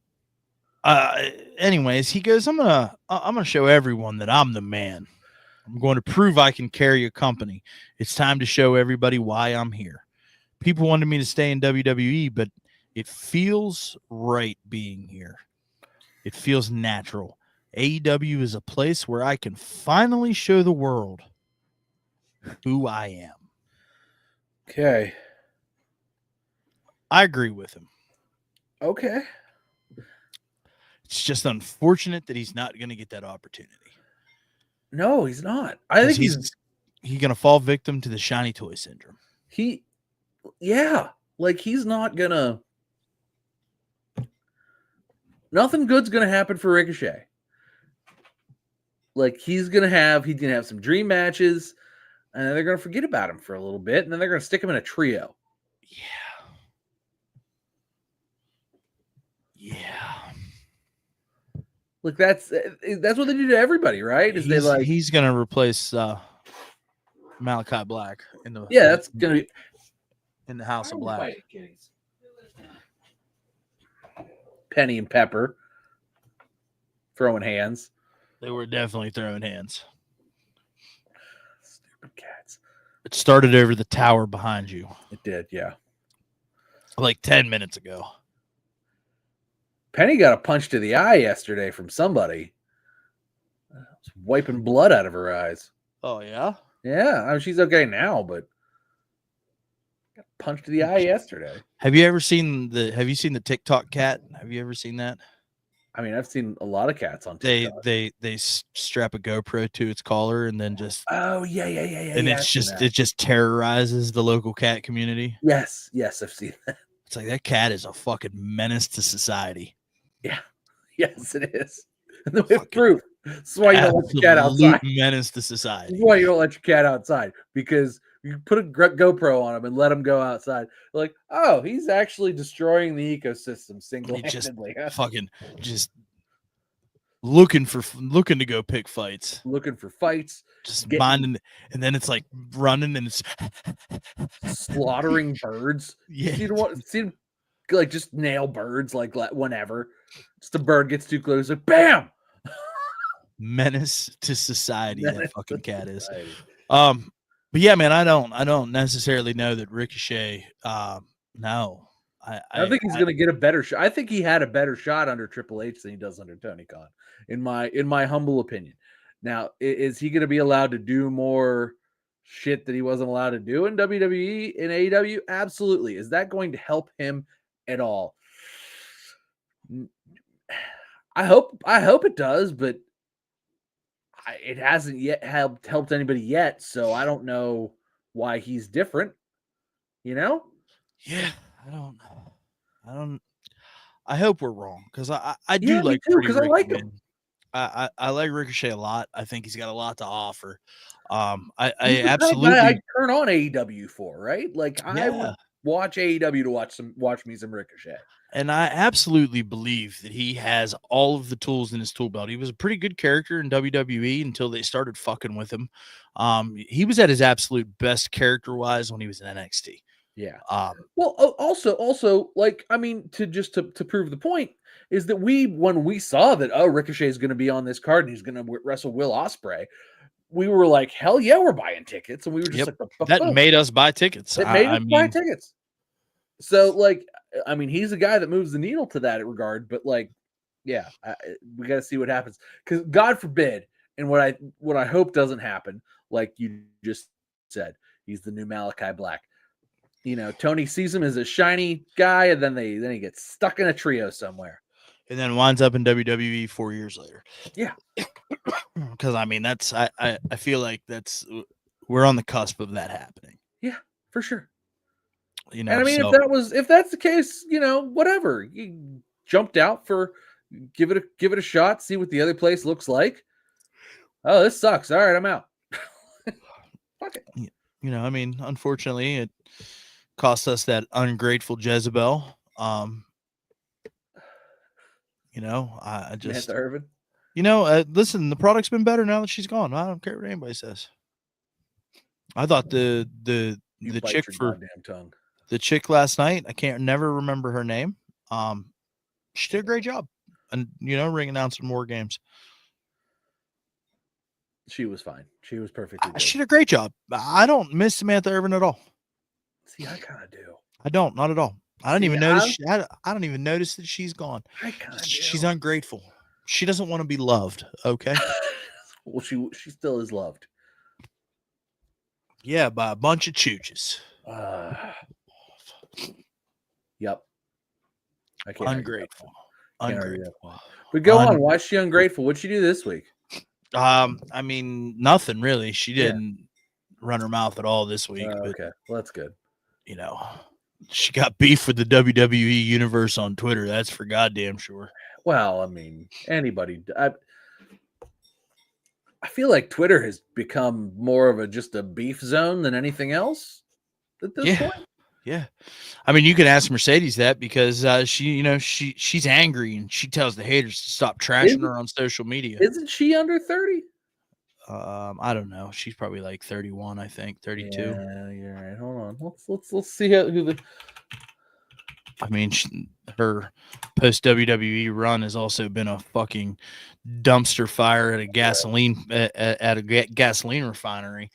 anyways, he goes, I'm gonna show everyone that I'm the man. I'm going to prove I can carry a company. It's time to show everybody why I'm here. People wanted me to stay in WWE, but it feels right being here. It feels natural. AEW is a place where I can finally show the world who I am. Okay. I agree with him. Okay. It's just unfortunate that he's not going to get that opportunity. No, he's not. I think he's going to fall victim to the shiny toy syndrome. Like he's not going to. Nothing good's going to happen for Ricochet. Like he's going to have some dream matches, and then they're going to forget about him for a little bit, and then they're going to stick him in a trio. Yeah. Like that's what they do to everybody, right? He's going to replace Malachi Black in the that's going to be in the House of Black. Penny and Pepper throwing hands. They were definitely throwing hands. Stupid cats. It started over the tower behind you. It did, yeah. Like 10 minutes ago. Penny got a punch to the eye yesterday from somebody. Wiping blood out of her eyes. Oh, yeah? Yeah, I mean, she's okay now, but got a punch to the eye yesterday. Have you seen the TikTok cat? Have you ever seen that? I mean, I've seen a lot of cats on TikTok. They strap a GoPro to its collar and then just yeah. And it just terrorizes the local cat community. Yes, I've seen that. It's like that cat is a fucking menace to society. Yeah. Yes, it is. And with proof. That's why you don't let your cat outside. Menace to society. That's why you don't let your cat outside, because you put a GoPro on him and let him go outside. Like, oh, he's actually destroying the ecosystem single-handedly. Fucking just looking to go pick fights. Looking for fights. Just minding, and then it's like running and it's slaughtering birds. Yeah. You don't see him like just nail birds like whenever. Just a bird gets too close, like bam. Menace to society. That fucking cat is. But yeah, man, I don't necessarily know that Ricochet. No, I think he's going to get a better shot. I think he had a better shot under Triple H than he does under Tony Khan, in my humble opinion. Now, is he going to be allowed to do more shit that he wasn't allowed to do in WWE in AEW? Absolutely. Is that going to help him at all? I hope it does, but it hasn't yet helped anybody yet, so I don't know why he's different. You know? Yeah, I don't know. I hope we're wrong, because I do like too, because I like him. I like Ricochet a lot. I think he's got a lot to offer. I absolutely I turn on AEW for, right? Like I would watch AEW to watch me some Ricochet. And I absolutely believe that he has all of the tools in his tool belt. He was a pretty good character in WWE until they started fucking with him. He was at his absolute best character-wise when he was in NXT. Yeah. Well, also, like, I mean, to prove the point is that when we saw that, Ricochet is going to be on this card and he's going to wrestle Will Ospreay, we were like, hell yeah, we're buying tickets. And we were just Yep. like, That made us buy tickets. it made us buy mean, tickets. So, like, I mean, he's a guy that moves the needle to that regard, but like, yeah, we got to see what happens, because God forbid, and what I hope doesn't happen, like you just said, he's the new Malachi Black. You know, Tony sees him as a shiny guy, and then he gets stuck in a trio somewhere, and then winds up in WWE 4 years later. Yeah. Because I mean, that's I feel like we're on the cusp of that happening. Yeah, for sure. You know, And I mean, so, if that's the case, you know, whatever. You jumped out for give it a shot, see what the other place looks like. Oh, this sucks. All right, I'm out. Fuck it. you know, I mean, unfortunately, it cost us that ungrateful Jezebel. You know, I just, Samantha Irvin. you know, listen, the product's been better now that she's gone. I don't care what anybody says. I thought the Bite chick your for goddamn tongue. the chick last night, I can't never remember her name. She did a great job, and you know, ring announcing more games. She was fine. She was perfectly good. She did a great job. I don't miss Samantha Irvin at all. See, I kind of do. I don't, not at all. I don't See, even notice. I don't even notice that she's gone. I kind of She's ungrateful. She doesn't want to be loved. Okay. Well, she still is loved. Yeah, by a bunch of chooches. Yep. I can't. Ungrateful. Ungrateful. But go on. Why is she ungrateful? What'd she do this week? I mean, nothing really. She didn't run her mouth at all this week. But, okay, well, that's good. You know, she got beef with the WWE universe on Twitter. That's for goddamn sure. Well, I mean, anybody. I feel like Twitter has become more of just a beef zone than anything else at this point. Yeah. I mean, you can ask Mercedes that, because she's angry and she tells the haters to stop trashing her on social media. Isn't she under 30? I don't know. She's probably like 31, I think, 32. Yeah, you're right. Hold on. Let's see who the. I mean, her post WWE run has also been a fucking dumpster fire at a gasoline gasoline refinery.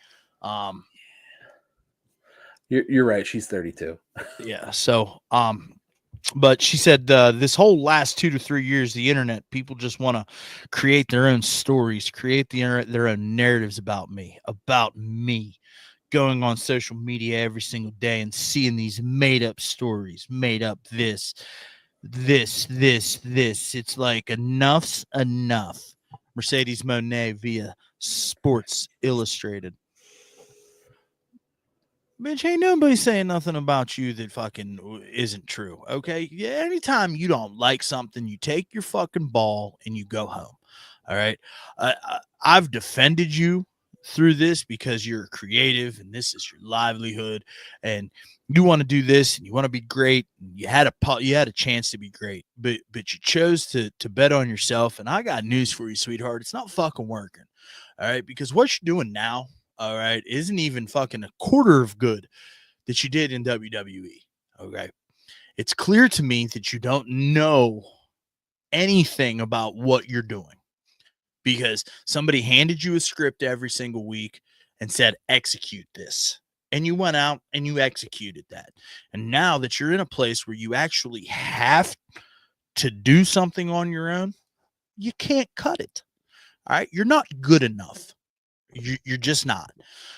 You're right. She's 32. Yeah. So, but she said this whole last 2 to 3 years, the internet, people just want to create their own stories, create their own narratives about me, going on social media every single day and seeing these made up stories, made up this. It's like enough's enough. Mercedes Moné via Sports Illustrated. Bitch, ain't nobody saying nothing about you that fucking isn't true, okay? Yeah, anytime you don't like something, you take your fucking ball and you go home, all right? I've defended you through this because you're creative and this is your livelihood and you want to do this and you want to be great. And you had a chance to be great, but you chose to bet on yourself. And I got news for you, sweetheart. It's not fucking working, all right? Because what you're doing now, all right, isn't even fucking a quarter of good that you did in WWE. Okay. It's clear to me that you don't know anything about what you're doing, because somebody handed you a script every single week and said, execute this. And you went out and you executed that. And now that you're in a place where you actually have to do something on your own, you can't cut it. All right. You're not good enough. You're just not.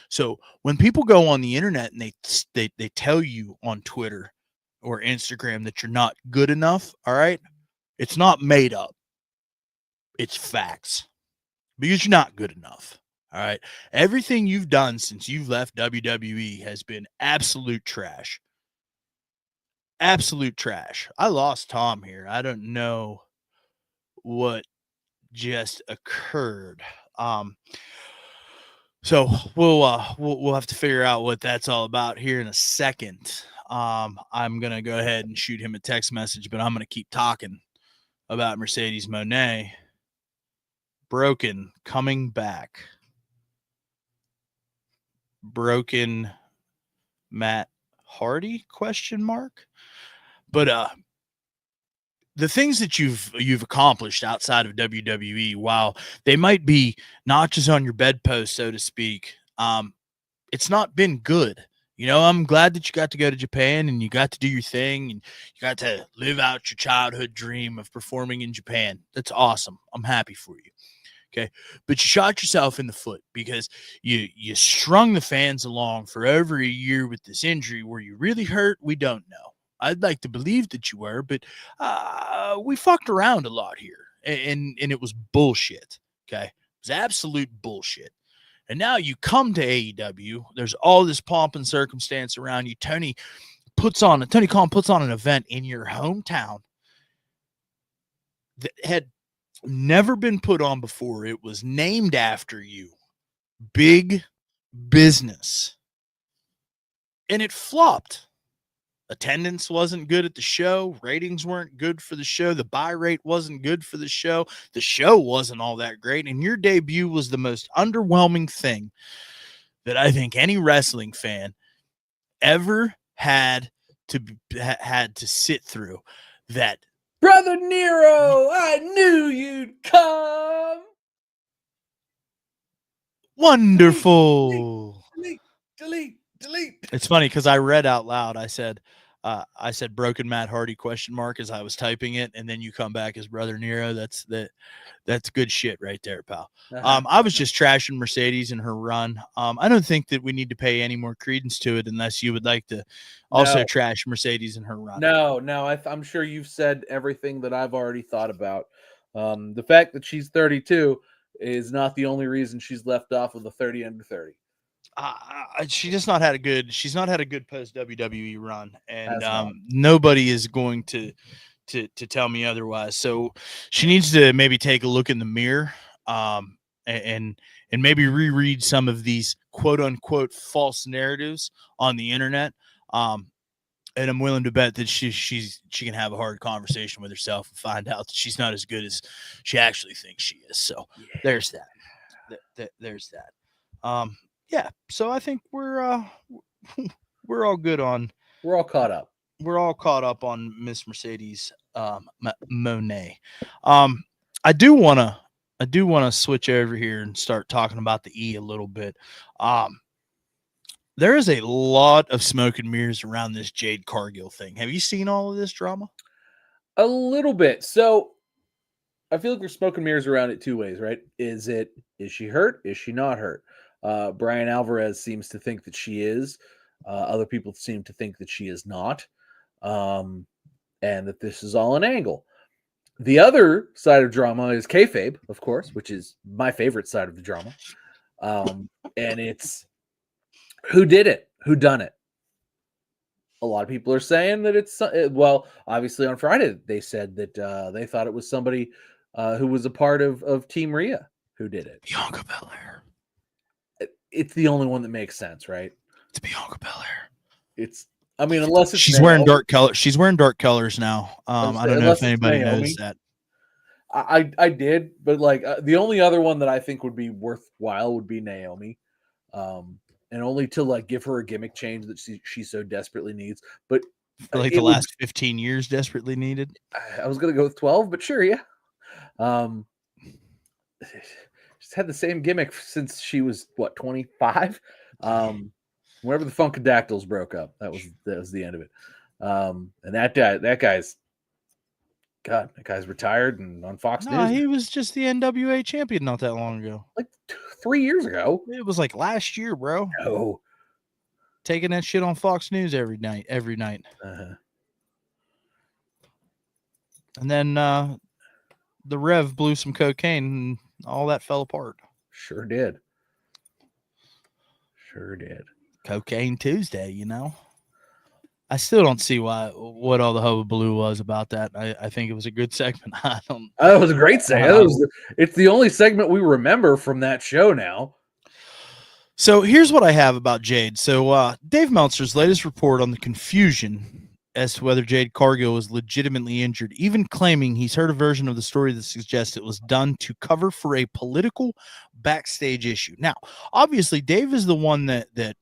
So when people go on the internet and they tell you on Twitter or Instagram that you're not good enough, all right, it's not made up. It's facts, because you're not good enough. All right. Everything you've done since you've left WWE has been absolute trash. Absolute trash. I lost Tom here. I don't know what just occurred. So we'll have to figure out what that's all about here in a second. I'm gonna go ahead and shoot him a text message, but I'm gonna keep talking about Mercedes Moné. Broken, coming back. Broken Matt Hardy ? But the things that you've accomplished outside of WWE, while they might be notches on your bedpost, so to speak, it's not been good. I'm glad that you got to go to Japan and you got to do your thing and you got to live out your childhood dream of performing in Japan. That's awesome. I'm happy for you. Okay. But you shot yourself in the foot because you strung the fans along for over a year with this injury. Were you really hurt? We don't know. I'd like to believe that you were, but we fucked around a lot here and it was bullshit. Okay. It was absolute bullshit. And now you come to AEW. There's all this pomp and circumstance around you. Tony Khan puts on an event in your hometown that had never been put on before. It was named after you. Big business. And it flopped. Attendance wasn't good at the show. Ratings weren't good for the show. The buy rate wasn't good for the show. The show wasn't all that great. And your debut was the most underwhelming thing that I think any wrestling fan ever had to sit through. That Brother Nero, I knew you'd come. wonderful. Delete. It's funny because I read out loud. I said broken Matt Hardy ? As I was typing it, and then you come back as Brother Nero. That's good shit right there, pal. I was just trashing Mercedes and her run. I don't think that we need to pay any more credence to it unless you would like to also trash Mercedes and her run. No, I'm sure you've said everything that I've already thought about. The fact that she's 32 is not the only reason she's left off of the 30 under 30. She's not had a good post WWE run, and nobody is going to tell me otherwise. So she needs to maybe take a look in the mirror, and maybe reread some of these quote unquote false narratives on the internet. And I'm willing to bet that she can have a hard conversation with herself and find out that she's not as good as she actually thinks she is. So there's that. There's that. Yeah, so I think we're all good on. We're all caught up. We're all caught up on Miss Mercedes Monet. I do want to switch over here and start talking about the E a little bit. There is a lot of smoke and mirrors around this Jade Cargill thing. Have you seen all of this drama? A little bit. So I feel like there's smoke and mirrors around it two ways, right? Is she hurt? Is she not hurt? Brian Alvarez seems to think that she is. Other people seem to think that she is not. And that this is all an angle. The other side of drama is kayfabe, of course, which is my favorite side of the drama. And it's who did it? Who done it? A lot of people are saying that it's, well, obviously on Friday, they said that they thought it was somebody who was a part of Team Rhea who did it. Bianca Belair. It's the only one that makes sense, right? It's Bianca Belair. Unless it's she's wearing dark color. She's wearing dark colors now. I don't know if anybody knows that. I did, but the only other one that I think would be worthwhile would be Naomi, and only to give her a gimmick change that she so desperately needs. But for the last 15 years, desperately needed. I was gonna go with 12, but sure, yeah. She's had the same gimmick since she was 25. Whenever the Funkadactyls broke up, that was the end of it. And that guy's retired and on Fox News. He was just the NWA champion not that long ago. 3 years ago. It was last year, bro. No. Taking that shit on Fox News every night. Uh-huh. And then the Rev blew some cocaine and all that fell apart. Sure did. Cocaine Tuesday, I still don't see what all the hullabaloo was about that. I think it was a good segment. It was a great segment. It's the only segment we remember from that show now. So here's what I have about Jade. So Dave Meltzer's latest report on the confusion as to whether Jade Cargill was legitimately injured, even claiming he's heard a version of the story that suggests it was done to cover for a political backstage issue. Now, obviously, Dave is the one that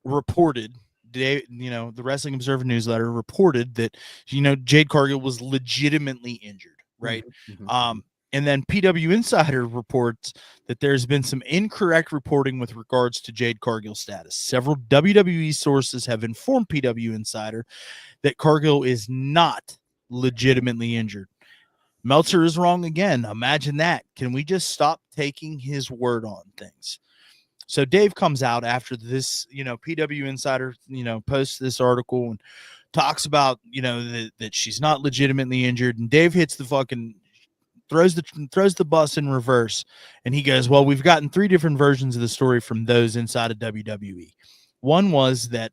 reported the Wrestling Observer newsletter reported that Jade Cargill was legitimately injured, right? Mhm. And then PW Insider reports that there's been some incorrect reporting with regards to Jade Cargill's status. Several WWE sources have informed PW Insider that Cargill is not legitimately injured. Meltzer is wrong again. Imagine that. Can we just stop taking his word on things? So Dave comes out after this, PW Insider, posts this article and talks about, that she's not legitimately injured. And Dave hits the fucking throws the bus in reverse, and he goes, well, we've gotten 3 different versions of the story from those inside of WWE. One was that,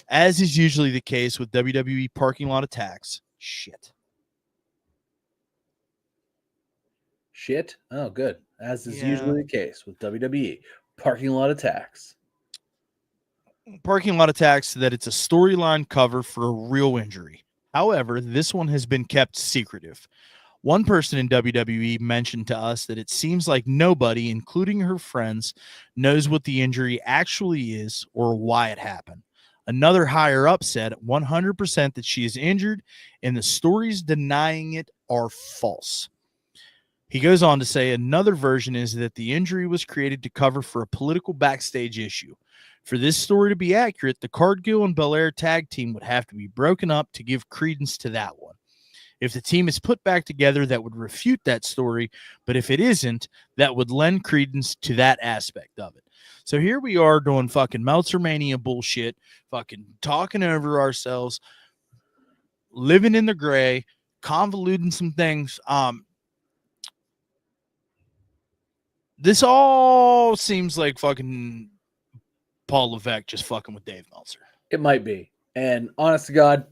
as is usually the case with WWE parking lot attacks, shit. Oh, good. As is usually the case with WWE parking lot attacks. Parking lot attacks, that it's a storyline cover for a real injury. However, this one has been kept secretive. One person in WWE mentioned to us that it seems like nobody, including her friends, knows what the injury actually is or why it happened. Another higher up said 100% that she is injured, and the stories denying it are false. He goes on to say another version is that the injury was created to cover for a political backstage issue. For this story to be accurate, the Cargill and Belair tag team would have to be broken up to give credence to that one. If the team is put back together, that would refute that story. But if it isn't, that would lend credence to that aspect of it. So here we are doing fucking Meltzer Mania bullshit, fucking talking over ourselves, living in the gray, convoluting some things. This all seems like fucking Paul Levesque just fucking with Dave Meltzer. It might be. And honest to God,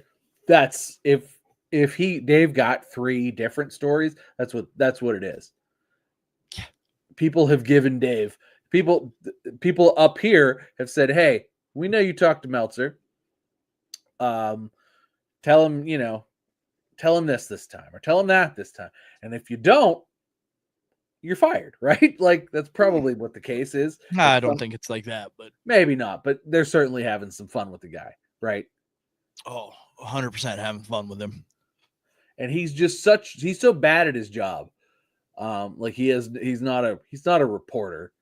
that's if Dave got 3 different stories, that's what it is. Yeah. People have given Dave, people up here have said, hey, we know you talked to Meltzer. Tell him this time, or tell him that this time. And if you don't, you're fired, right? Like, that's probably what the case is. I don't think it's like that, but maybe not, but they're certainly having some fun with the guy, right? Oh, 100% having fun with him. And he's so bad at his job. Like he's not a reporter.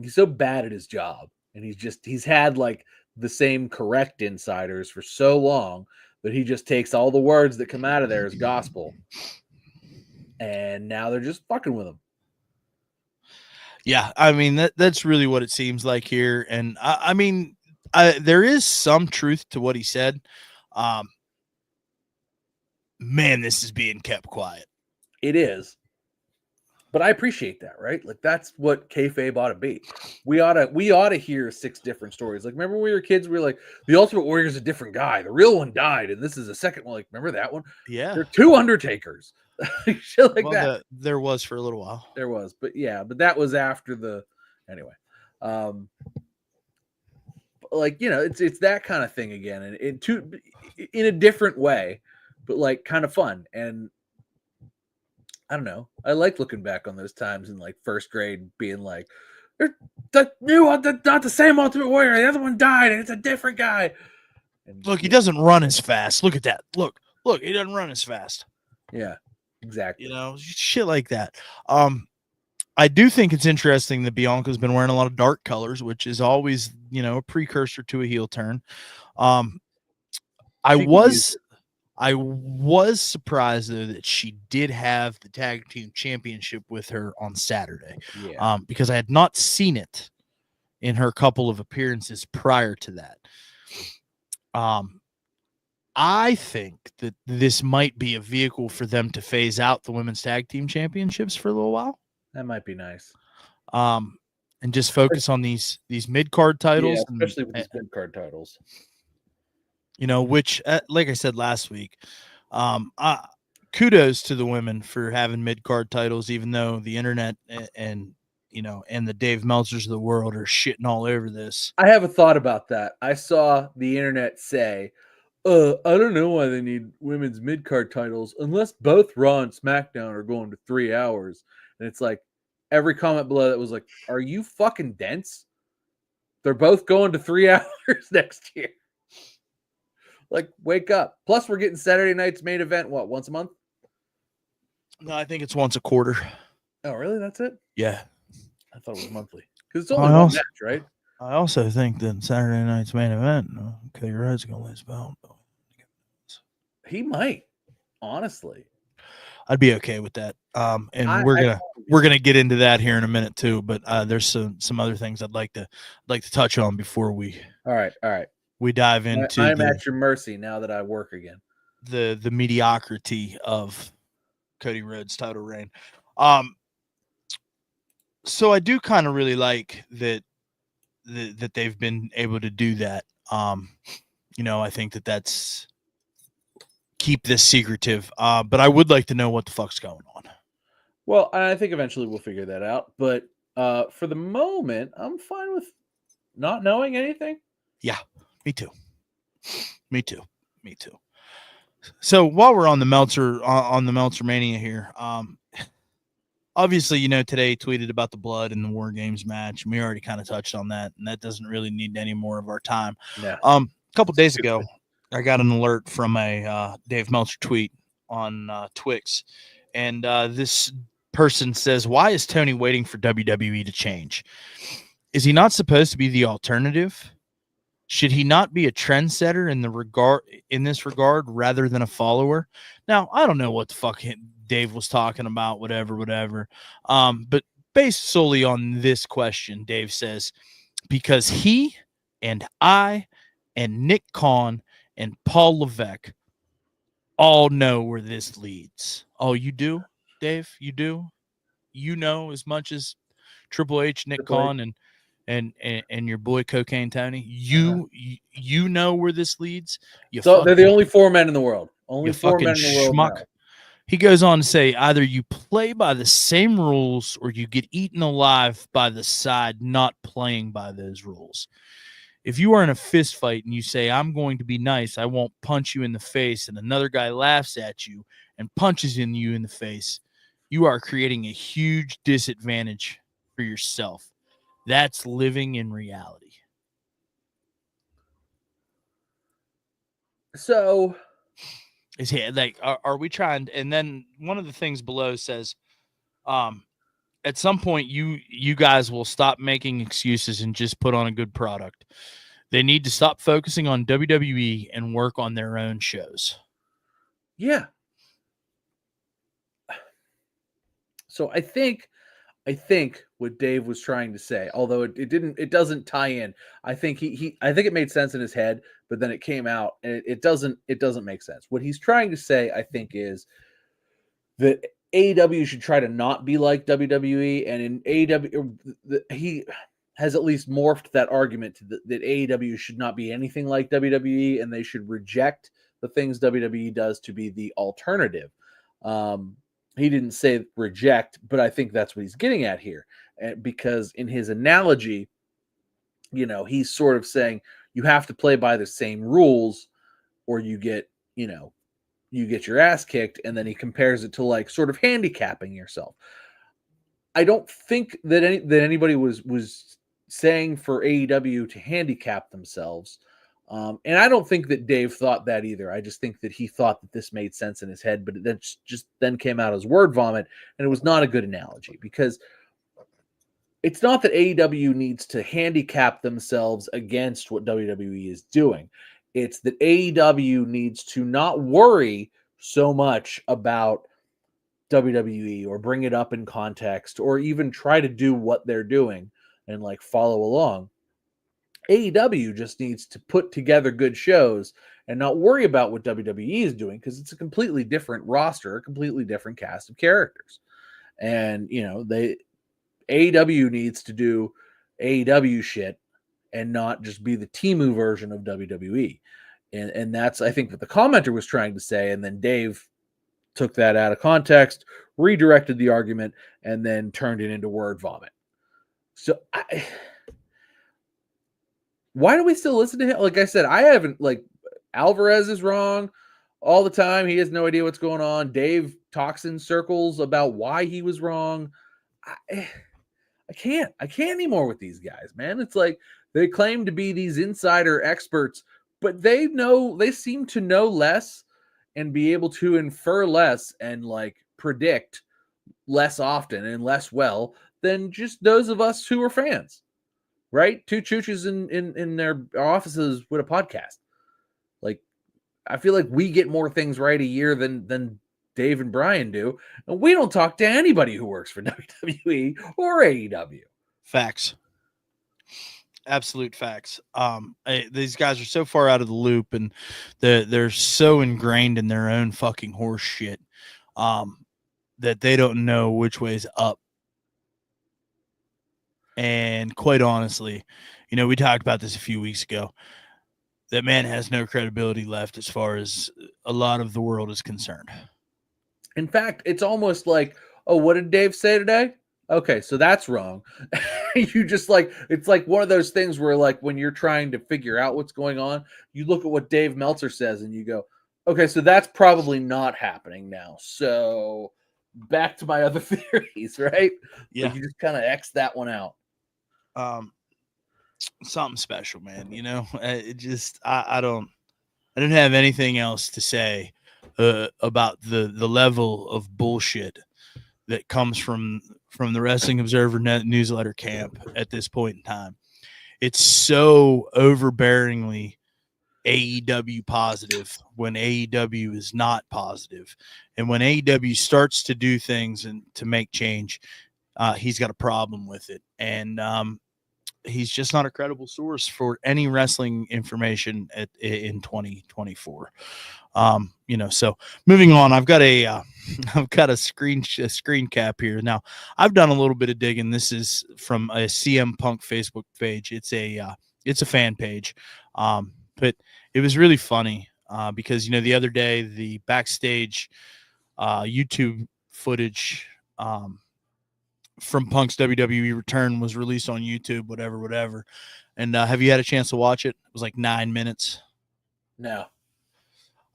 He's so bad at his job, and he's had like the same correct insiders for so long that he just takes all the words that come out of there as gospel. And now they're just fucking with him. Yeah, I mean that's really what it seems like here, and I mean, there is some truth to what he said. Man, this is being kept quiet. It is, but I appreciate that, right? Like, that's what kayfabe ought to be. We ought to hear 6 different stories. Like, remember when we were kids, we were like, the Ultimate Warrior is a different guy. The real one died, and this is a second one. Like, remember that one? Yeah, there are 2 Undertakers. Shit like that. There was for a little while. There was, but that was after the anyway. Like, it's that kind of thing again, and in a different way, but like kind of fun. And I don't know. I like looking back on those times in like first grade, being like, the new one, not the same Ultimate Warrior. The other one died, and it's a different guy. And look, he doesn't run as fast. Look at that. Look, he doesn't run as fast. Yeah, exactly. Shit like that. I do think it's interesting that Bianca's been wearing a lot of dark colors, which is always, a precursor to a heel turn. I was surprised though that she did have the tag team championship with her on Saturday. Yeah. Because I had not seen it in her couple of appearances prior to that. I think that this might be a vehicle for them to phase out the women's tag team championships for a little while. That might be nice. And just focus on these mid-card titles. Yeah, especially with these mid-card titles. Which, like I said last week, kudos to the women for having mid-card titles, even though the internet and the Dave Meltzers of the world are shitting all over this. I have a thought about that. I saw the internet say, I don't know why they need women's mid-card titles unless both Raw and SmackDown are going to 3 hours. And it's like, every comment below that was like, are you fucking dense? They're both going to 3 hours next year. Like, wake up. Plus, we're getting Saturday night's main event, what, once a month? No, I think it's once a quarter. Oh, really? That's it? Yeah. I thought it was monthly. Because it's only I one also- match, right? I also think that Saturday night's main event, Cody Rhodes going to lose belt. He might, honestly. I'd be okay with that. And I- we're gonna get into that here in a minute too. But there's some other things I'd like to touch on before we All right. dive into I'm at your mercy now that I work again. the mediocrity of Cody Rhodes' title reign. So I do kind of really like that they've been able to do that. I think that's keep this secretive. But I would like to know what the fuck's going on. Well, I think eventually we'll figure that out. But for the moment, I'm fine with not knowing anything. Yeah, me too. So while we're on the Meltzer Mania here, obviously, today tweeted about the blood in the War Games match. And we already kind of touched on that, and that doesn't really need any more of our time. No. A couple days ago, I got an alert from a Dave Meltzer tweet on Twix, and this person says, "Why is Tony waiting for WWE to change? Is he not supposed to be the alternative? Should he not be a trendsetter in this regard rather than a follower?" Now, I don't know what the fuck Dave was talking about, whatever. But based solely on this question, Dave says, because he and I and Nick Khan and Paul Levesque all know where this leads. Oh, you do, Dave? You do? You know as much as Triple H, Nick Khan, and your boy Cocaine Tony. You know where this leads. They're the only 4 men in the world. Only 4 men in the world. Schmuck. He goes on to say, either you play by the same rules or you get eaten alive by the side not playing by those rules. If you are in a fist fight and you say, I'm going to be nice, I won't punch you in the face, and another guy laughs at you and punches you in the face, you are creating a huge disadvantage for yourself. That's living in reality. So is he like, are we trying? And then one of the things below says, at some point you guys will stop making excuses and just put on a good product. They need to stop focusing on WWE and work on their own shows. Yeah. So I think what Dave was trying to say, although it doesn't tie in. I think I think it made sense in his head, but then it came out and it doesn't make sense. What he's trying to say, I think, is that AEW should try to not be like WWE, and in AEW, he has at least morphed that argument to that AEW should not be anything like WWE, and they should reject the things WWE does to be the alternative. He didn't say reject, but I think that's what he's getting at here. Because in his analogy, he's sort of saying you have to play by the same rules or you get your ass kicked. And then he compares it to like sort of handicapping yourself. I don't think that anybody was saying for AEW to handicap themselves. And I don't think that Dave thought that either. I just think that he thought that this made sense in his head, but it just then came out as word vomit, and it was not a good analogy because it's not that AEW needs to handicap themselves against what WWE is doing. It's that AEW needs to not worry so much about WWE or bring it up in context or even try to do what they're doing and like follow along. AEW just needs to put together good shows and not worry about what WWE is doing because it's a completely different roster, a completely different cast of characters. And, AEW needs to do AEW shit and not just be the Temu version of WWE. And that's, I think, what the commenter was trying to say. And then Dave took that out of context, redirected the argument, and then turned it into word vomit. So why do we still listen to him? Like I said, I haven't, Alvarez is wrong all the time. He has no idea what's going on. Dave talks in circles about why he was wrong. I can't anymore with these guys, man. It's like they claim to be these insider experts, but they seem to know less and be able to infer less and like predict less often and less well than just those of us who are fans, right? Two chooches in their offices with a podcast. Like, I feel like we get more things right a year than Dave and Brian do, and we don't talk to anybody who works for WWE or AEW. Facts. Absolute facts. These guys are so far out of the loop, and they're so ingrained in their own fucking horse shit, that they don't know which way's up. And quite honestly, we talked about this a few weeks ago. That man has no credibility left as far as a lot of the world is concerned. In fact, it's almost like, oh, what did Dave say today? Okay, so that's wrong. You just like, it's like one of those things where like when you're trying to figure out what's going on, you look at what Dave Meltzer says and you go, okay, so that's probably not happening now. So back to my other theories, right? Yeah. Like you just kind of X that one out. Something special, man. It just, I don't have anything else to say about the level of bullshit that comes from the Wrestling Observer newsletter camp at this point in time. It's so overbearingly AEW positive when AEW is not positive. And when AEW starts to do things and to make change, he's got a problem with it. And he's just not a credible source for any wrestling information in 2024. So moving on, I've got a screen cap here. Now, I've done a little bit of digging. This is from a CM Punk Facebook page. It's a fan page. But it was really funny because the other day the backstage YouTube footage from Punk's WWE return was released on YouTube, whatever. And have you had a chance to watch it? It was like 9 minutes. No.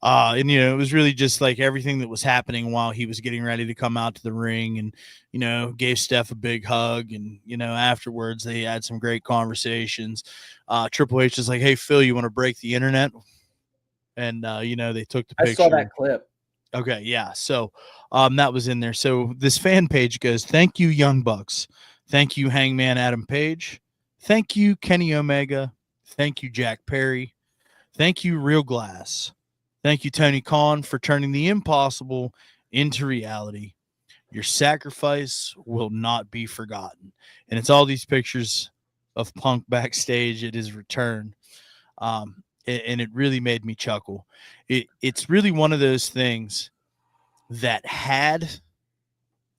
And it was really just like everything that was happening while he was getting ready to come out to the ring, and gave Steph a big hug, and afterwards they had some great conversations. Triple H is like, "Hey Phil, you want to break the internet?" And they took the picture. I saw that clip. Okay, yeah. So that was in there. So this fan page goes, "Thank you, Young Bucks. Thank you, Hangman Adam Page. Thank you, Kenny Omega. Thank you, Jack Perry. Thank you, Real Glass. Thank you, Tony Khan, for turning the impossible into reality. Your sacrifice will not be forgotten." And it's all these pictures of Punk backstage at his return. And it really made me chuckle. It's really one of those things that had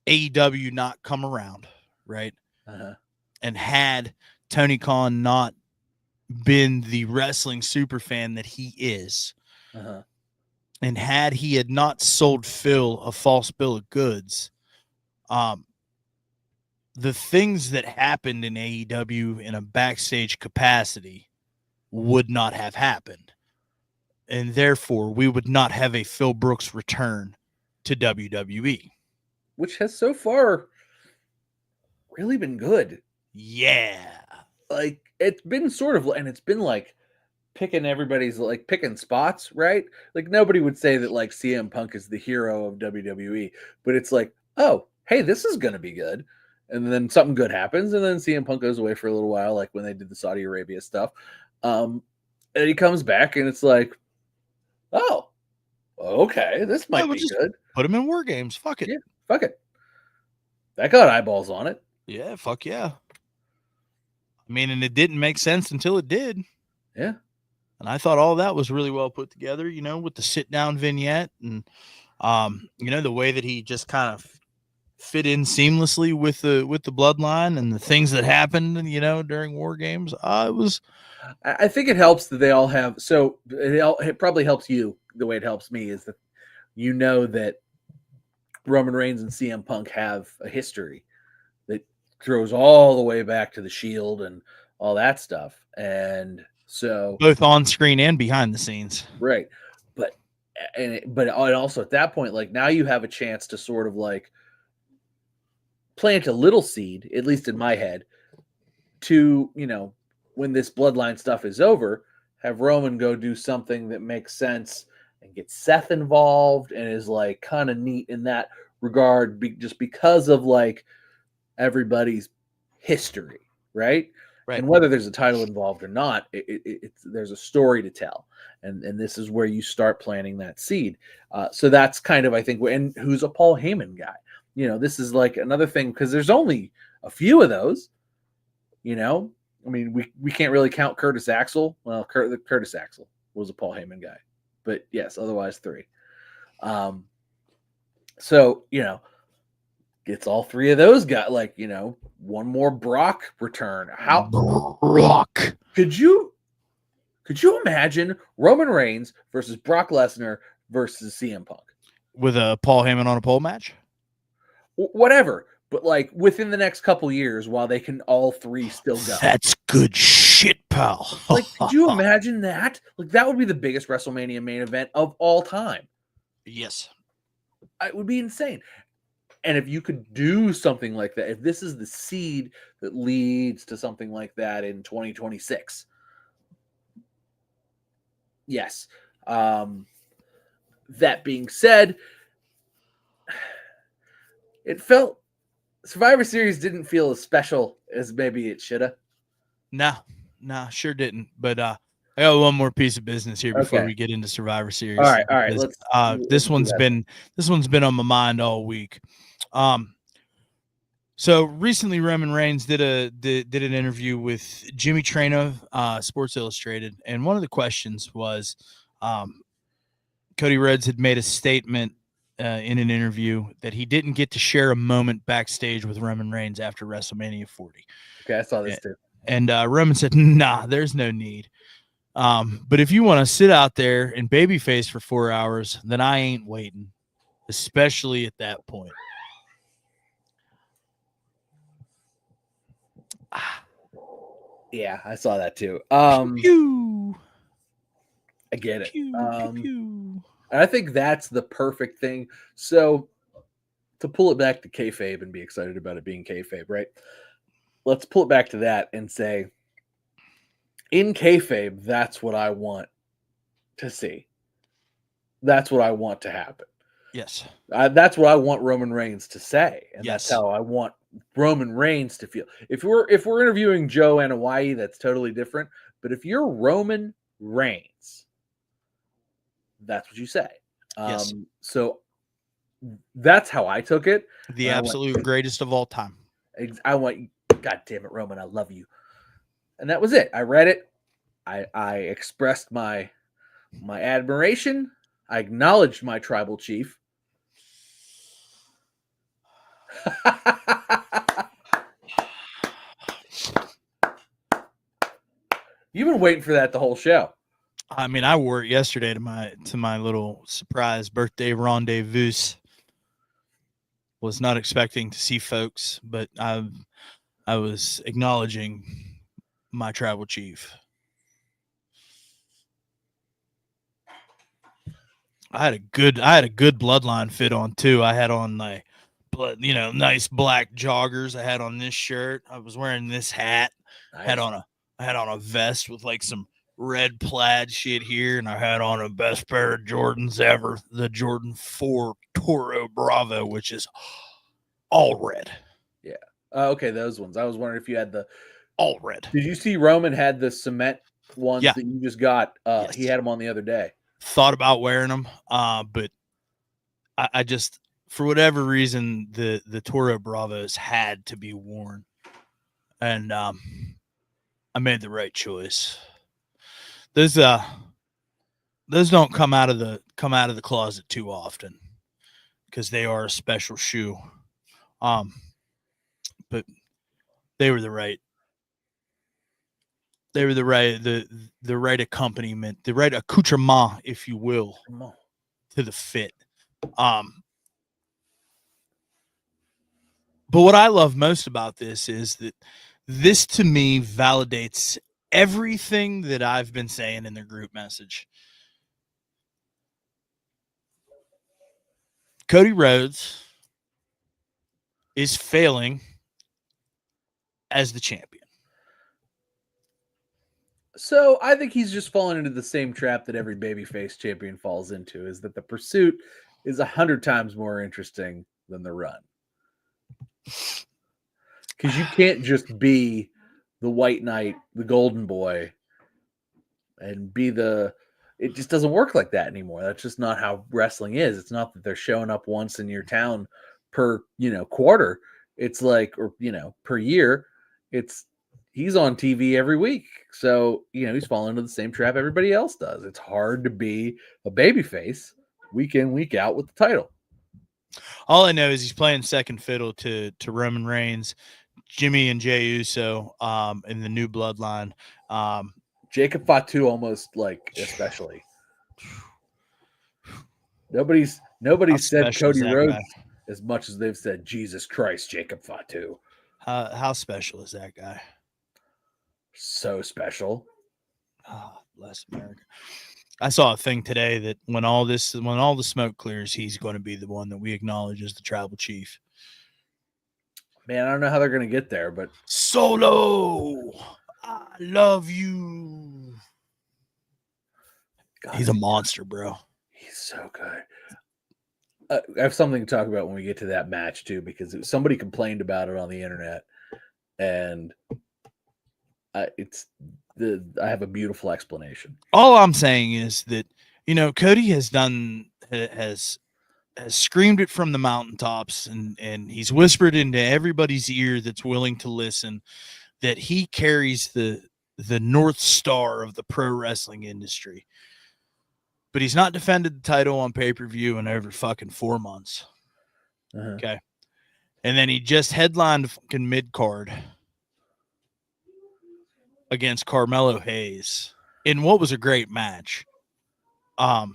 AEW not come around, right? Uh-huh. And had Tony Khan not been the wrestling super fan that he is, Uh-huh. and had he had not sold Phil a false bill of goods, the things that happened in AEW in a backstage capacity would not have happened. And therefore, we would not have a Phil Brooks return to WWE. Which has so far really been good. Yeah. Like, it's been sort of, and it's been like picking everybody's, like picking spots, right? Like, nobody would say that like CM Punk is the hero of WWE, but it's like, oh, hey, this is going to be good. And then something good happens, and then CM Punk goes away for a little while, like when they did the Saudi Arabia stuff. And he comes back, and it's like, oh, okay, this might be good. Put him in War Games. Fuck it. Yeah, fuck it. That got eyeballs on it. Yeah, fuck yeah. I mean, and it didn't make sense until it did. Yeah. And I thought all that was really well put together, with the sit-down vignette and, the way that he just kind of fit in seamlessly with the bloodline and the things that happened, during War Games. I think it helps that they all have. So it probably helps you the way it helps me is that that Roman Reigns and CM Punk have a history that goes all the way back to the Shield and all that stuff. And so both on screen and behind the scenes. Right. But also at that point, like now you have a chance to sort of like plant a little seed, at least in my head, to, when this bloodline stuff is over, have Roman go do something that makes sense and get Seth involved and is like kind of neat in that regard, just because of like everybody's history, right? Right. And whether there's a title involved or not, there's a story to tell, and this is where you start planting that seed. So that's kind of, I think, and who's a Paul Heyman guy? This is like another thing, because there's only a few of those. I mean, we can't really count Curtis Axel. Well, Curtis Axel was a Paul Heyman guy, but yes, otherwise 3. So gets all 3 of those guys, like one more Brock return. How Brock. could you imagine Roman Reigns versus Brock Lesnar versus CM Punk With a Paul Heyman on a pole match? Whatever, but like within the next couple years, while they can all 3 still go. That's good shit, pal. Like, could you imagine that? Like, that would be the biggest WrestleMania main event of all time. Yes. It would be insane. And if you could do something like that, if this is the seed that leads to something like that in 2026, yes. That being said, it felt Survivor Series didn't feel as special as maybe it should have. Nah, sure didn't. But I got one more piece of business here before Okay. we get into Survivor Series. All right. Because, this one's been on my mind all week. So recently Roman Reigns did an interview with Jimmy Trano, Sports Illustrated, and one of the questions was, Cody Rhodes had made a statement in an interview that he didn't get to share a moment backstage with Roman Reigns after WrestleMania 40. Okay, I saw this too. And Roman said, "Nah, there's no need. But if you want to sit out there and babyface for 4 hours, then I ain't waiting, especially at that point." Yeah, I saw that too. Pew, I get it. pew, pew. I think that's the perfect thing. So to pull it back to kayfabe and be excited about it being kayfabe, right? Let's pull it back to that and say, in kayfabe, that's what I want to see. That's what I want to happen. Yes. That's what I want Roman Reigns to say, and Yes. that's how I want Roman Reigns to feel. If we're interviewing Joe Anoa'i, that's totally different. But if you're Roman Reigns, that's what you say. Yes. So that's how I took it. The absolute greatest of all time. I went, God damn it, Roman, I love you. And that was it. I read it. I expressed my admiration. I acknowledged my tribal chief. You've been waiting for that the whole show. I mean, I wore it yesterday to my little surprise birthday rendezvous. Was not expecting to see folks, but I was acknowledging my tribal chief. I had a good Bloodline fit on too. I had on my nice black joggers. I had on this shirt. I was wearing this hat. Nice. I had on a vest with like some red plaid shit here, and I had on a best pair of Jordans ever, the Jordan 4 Toro Bravo, which is all red. Yeah. Okay, those ones. I was wondering if you had the all red. Did you see Roman had the cement ones that you just got? Yes. He had them on the other day. Thought about wearing them, but I just, for whatever reason, the Toro Bravos had to be worn, and I made the right choice. Those don't come out of the closet too often because they are a special shoe. But they were the right the right accompaniment, the right accoutrement, if you will, to the fit. But what I love most about this is that this to me validates everything that I've been saying in the group message. Cody Rhodes is failing as the champion. So I think he's just fallen into the same trap that every babyface champion falls into, is that the pursuit is 100 times more interesting than the run. Because you can't just be the White Knight, the Golden Boy, and be the. It just doesn't work like that anymore. That's just not how wrestling is. It's not that they're showing up once in your town per quarter. It's like, or per year. It's he's on TV every week, so he's falling into the same trap everybody else does. It's hard to be a babyface week in, week out with the title. All I know is he's playing second fiddle to Roman Reigns, Jimmy and Jey Uso, in the new Bloodline. Jacob Fatu almost especially. Nobody's said Cody Rhodes as much as they've said Jesus Christ, Jacob Fatu. How special is that guy? So special. Oh, bless America. I saw a thing today that when all the smoke clears, he's going to be the one that we acknowledge as the tribal chief. Man, I don't know how they're going to get there, but Solo, I love you. God, he's a monster, bro. He's so good. I have something to talk about when we get to that match too, because somebody complained about it on the internet, and I have a beautiful explanation. All I'm saying is that Cody has screamed it from the mountaintops, and he's whispered into everybody's ear that's willing to listen that he carries the North Star of the pro wrestling industry. But he's not defended the title on pay-per-view in over fucking 4 months. Uh-huh. Okay. And then he just headlined fucking mid-card against Carmelo Hayes in what was a great match. No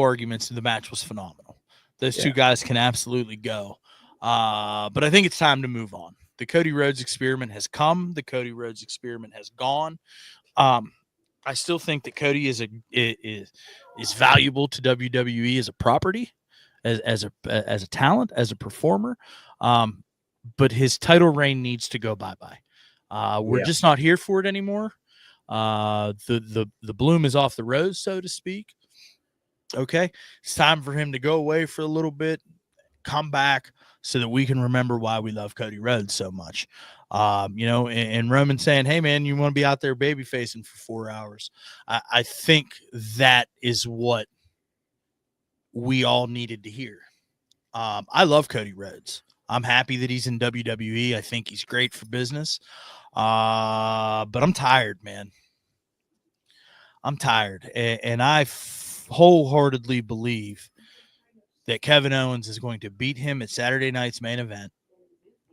arguments. The match was phenomenal. Those two guys can absolutely go. But I think it's time to move on. The Cody Rhodes experiment has come. The Cody Rhodes experiment has gone. I still think that Cody is valuable to WWE as a property, as a talent, as a performer. But his title reign needs to go bye-bye. We're just not here for it anymore. The bloom is off the rose, so to speak. Okay, it's time for him to go away for a little bit, come back, so that we can remember why we love Cody Rhodes so much. And Roman saying, hey, man, you want to be out there baby facing for 4 hours. I think that is what we all needed to hear. I love Cody Rhodes. I'm happy that he's in WWE. I think he's great for business. But I'm tired, man. I'm tired. And I wholeheartedly believe that Kevin Owens is going to beat him at Saturday night's main event.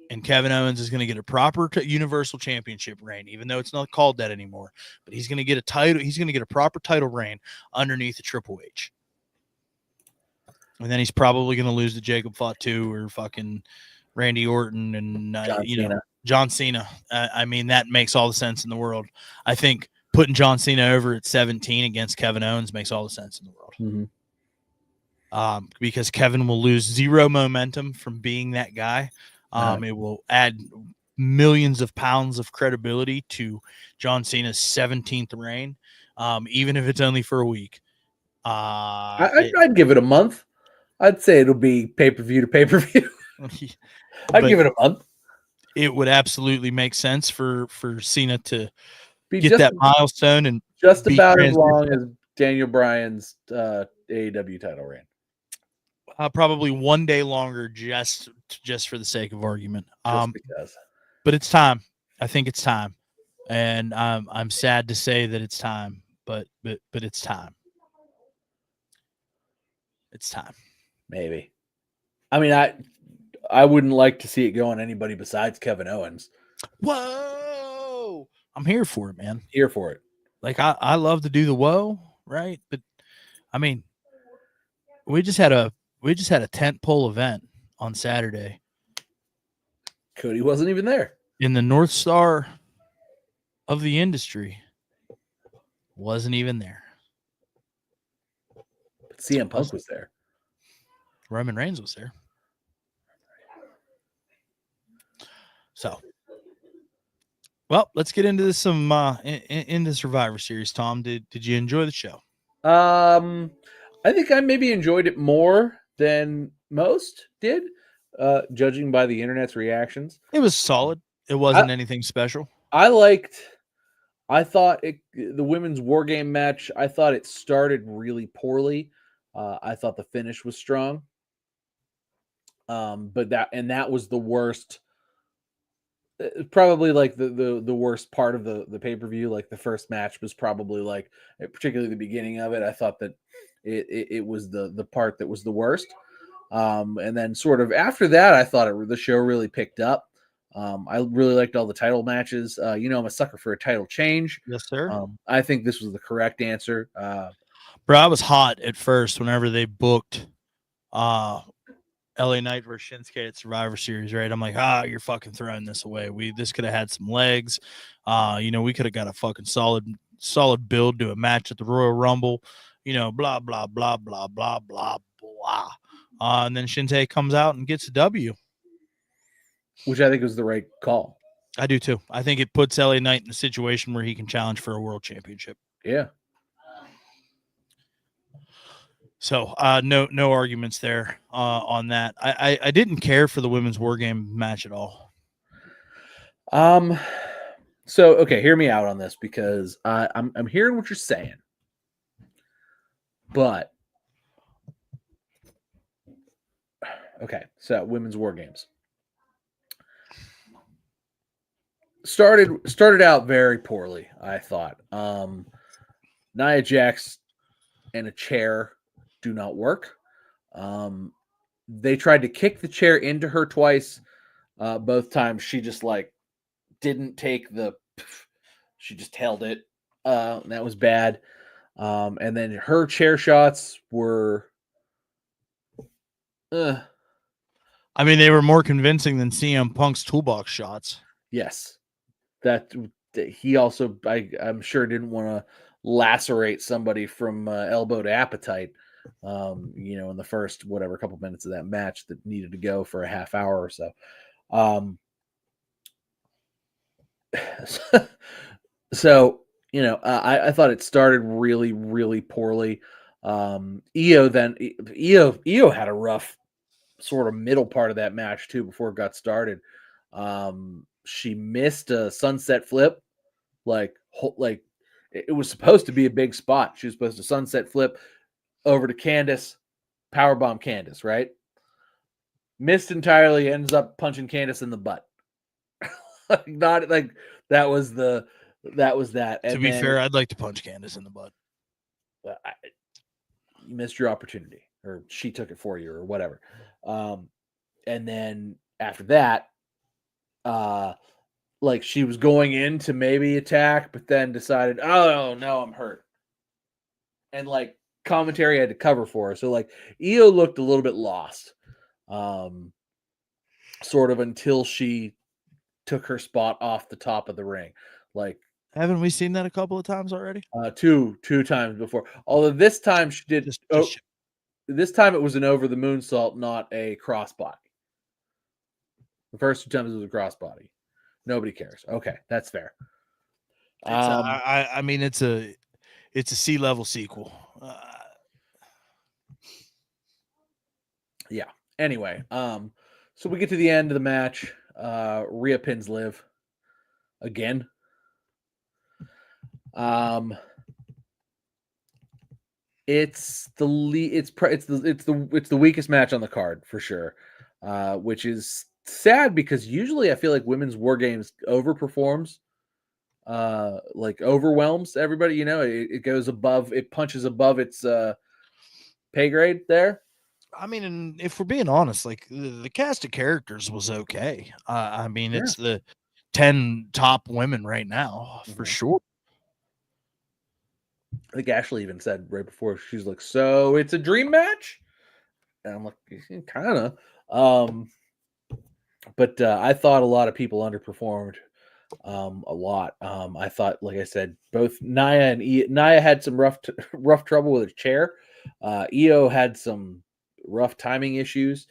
And Kevin Owens is going to get a proper Universal Championship reign, even though it's not called that anymore. But he's going to get a title. He's going to get a proper title reign underneath a Triple H. And then he's probably going to lose to Jacob Fatu or fucking Randy Orton and John Cena. I mean, that makes all the sense in the world. I think putting John Cena over at 17 against Kevin Owens makes all the sense in the world. Mm-hmm. Because Kevin will lose zero momentum from being that guy. It will add millions of pounds of credibility to John Cena's 17th reign, even if it's only for a week. I'd give it a month. I'd say it'll be pay-per-view to pay-per-view. I'd give it a month. It would absolutely make sense for Cena to be get that milestone and just about as long as Daniel Bryan's AEW title reign. Probably 1 day longer, just for the sake of argument. Because. But it's time. I think it's time, and I'm sad to say that it's time, but it's time. It's time. Maybe. I mean, I wouldn't like to see it go on anybody besides Kevin Owens. Whoa! I'm here for it, man. Here for it. Like I love to do the whoa, right? But I mean, we just had a tentpole event on Saturday. Cody wasn't even there. In the North Star of the industry, wasn't even there. But CM Punk was there. Roman Reigns was there. So, Well, let's get into this in the Survivor Series. Tom, did you enjoy the show? I think I maybe enjoyed it more than most did, judging by the internet's reactions. It was solid. It wasn't anything special. I thought the women's war game match, I thought it started really poorly. I thought the finish was strong. But that was the worst, probably like the worst part of the pay-per-view. Like the first match was probably like, particularly the beginning of it, I thought that it was the part that was the worst. And then sort of after that, I thought the show really picked up. I really liked all the title matches. I'm a sucker for a title change. Yes, sir. I think this was the correct answer. Bro, I was hot at first whenever they booked LA Knight versus Shinsuke at Survivor Series, right? I'm like, you're fucking throwing this away. This could have had some legs. We could have got a fucking solid build to a match at the Royal Rumble. Blah blah blah blah blah blah blah. And then Shinsuke comes out and gets a W, which I think was the right call. I do too. I think it puts LA Knight in a situation where he can challenge for a world championship. Yeah. So no arguments there on that. I didn't care for the women's war game match at all. So okay, hear me out on this because I'm hearing what you're saying, but okay. So women's war games started out very poorly, I thought. Nia Jax and a chair do not work. They tried to kick the chair into her twice. Both times she just didn't take she just held it. That was bad. And then her chair shots were I mean, they were more convincing than CM Punk's toolbox shots. Yes. That he also, I'm sure, didn't want to lacerate somebody from elbow to appetite, in the first, couple minutes of that match that needed to go for a half hour or so. I thought it started really, really poorly. Io had a rough sort of middle part of that match too before it got started. She missed a sunset flip, like it was supposed to be a big spot. She was supposed to sunset flip over to Candice, powerbomb Candice, right? Missed entirely, ends up punching Candice in the butt. Not like that was that. And to be fair, I'd like to punch Candice in the butt. You missed your opportunity, or she took it for you, or whatever. And then after that, she was going in to maybe attack, but then decided, oh no, I'm hurt. And commentary had to cover for her. So Io looked a little bit lost, sort of until she took her spot off the top of the ring. Haven't we seen that a couple of times already? Two times before. Although this time she did. This time it was an over the moonsault, not a crossbody. The first 2 times it was a crossbody. Nobody cares. Okay, that's fair. I mean, it's a C-level sequel. Yeah. Anyway, so we get to the end of the match. Rhea pins Liv again. It's the weakest match on the card for sure, which is sad because usually I feel like women's war games overperforms, overwhelms everybody. It goes above, it punches above its pay grade there. I mean, and if we're being honest, the cast of characters was okay. I mean, yeah. It's the 10 top women right now for sure. I think Ashley even said right before, she's like, so it's a dream match? And I'm like, kind of. But I thought a lot of people underperformed a lot. I thought, like I said, both Nia and Nia had some rough trouble with her chair. Io had some rough timing issues.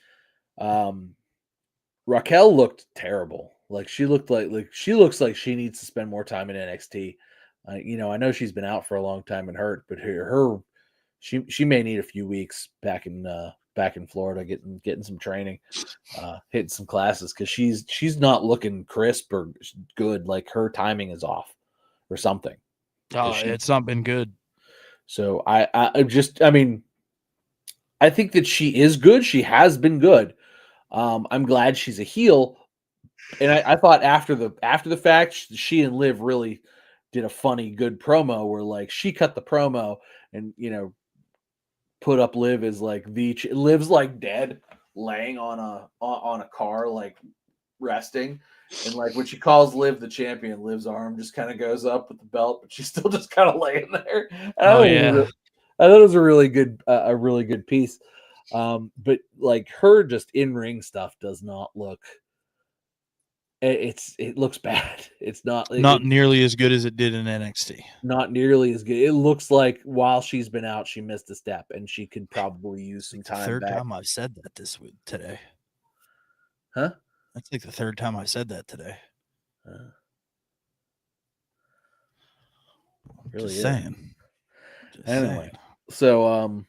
Raquel looked terrible. Like she looks like she needs to spend more time in NXT. I know she's been out for a long time and hurt, but she may need a few weeks back in Florida, getting some training, hitting some classes, because she's not looking crisp or good. Like her timing is off or something. It's not been good. So I mean, I think that she is good. She has been good. I'm glad she's a heel. And I thought after the fact, she and Liv really did a funny, good promo where like she cut the promo and put up Liv as like Liv's like dead, laying on a car, like resting, and like when she calls Liv the champion, Liv's arm just kind of goes up with the belt, but she's still just kind of laying there. Oh yeah, I thought it was a really good piece. But like her just in ring stuff does not look. It looks bad. It's not nearly as good as it did in NXT. Not nearly as good. It looks like while she's been out, she missed a step, and she could probably use some time. Third back. time I've said that today. Huh? That's like the third time I said that today. Really Just saying. Anyway, so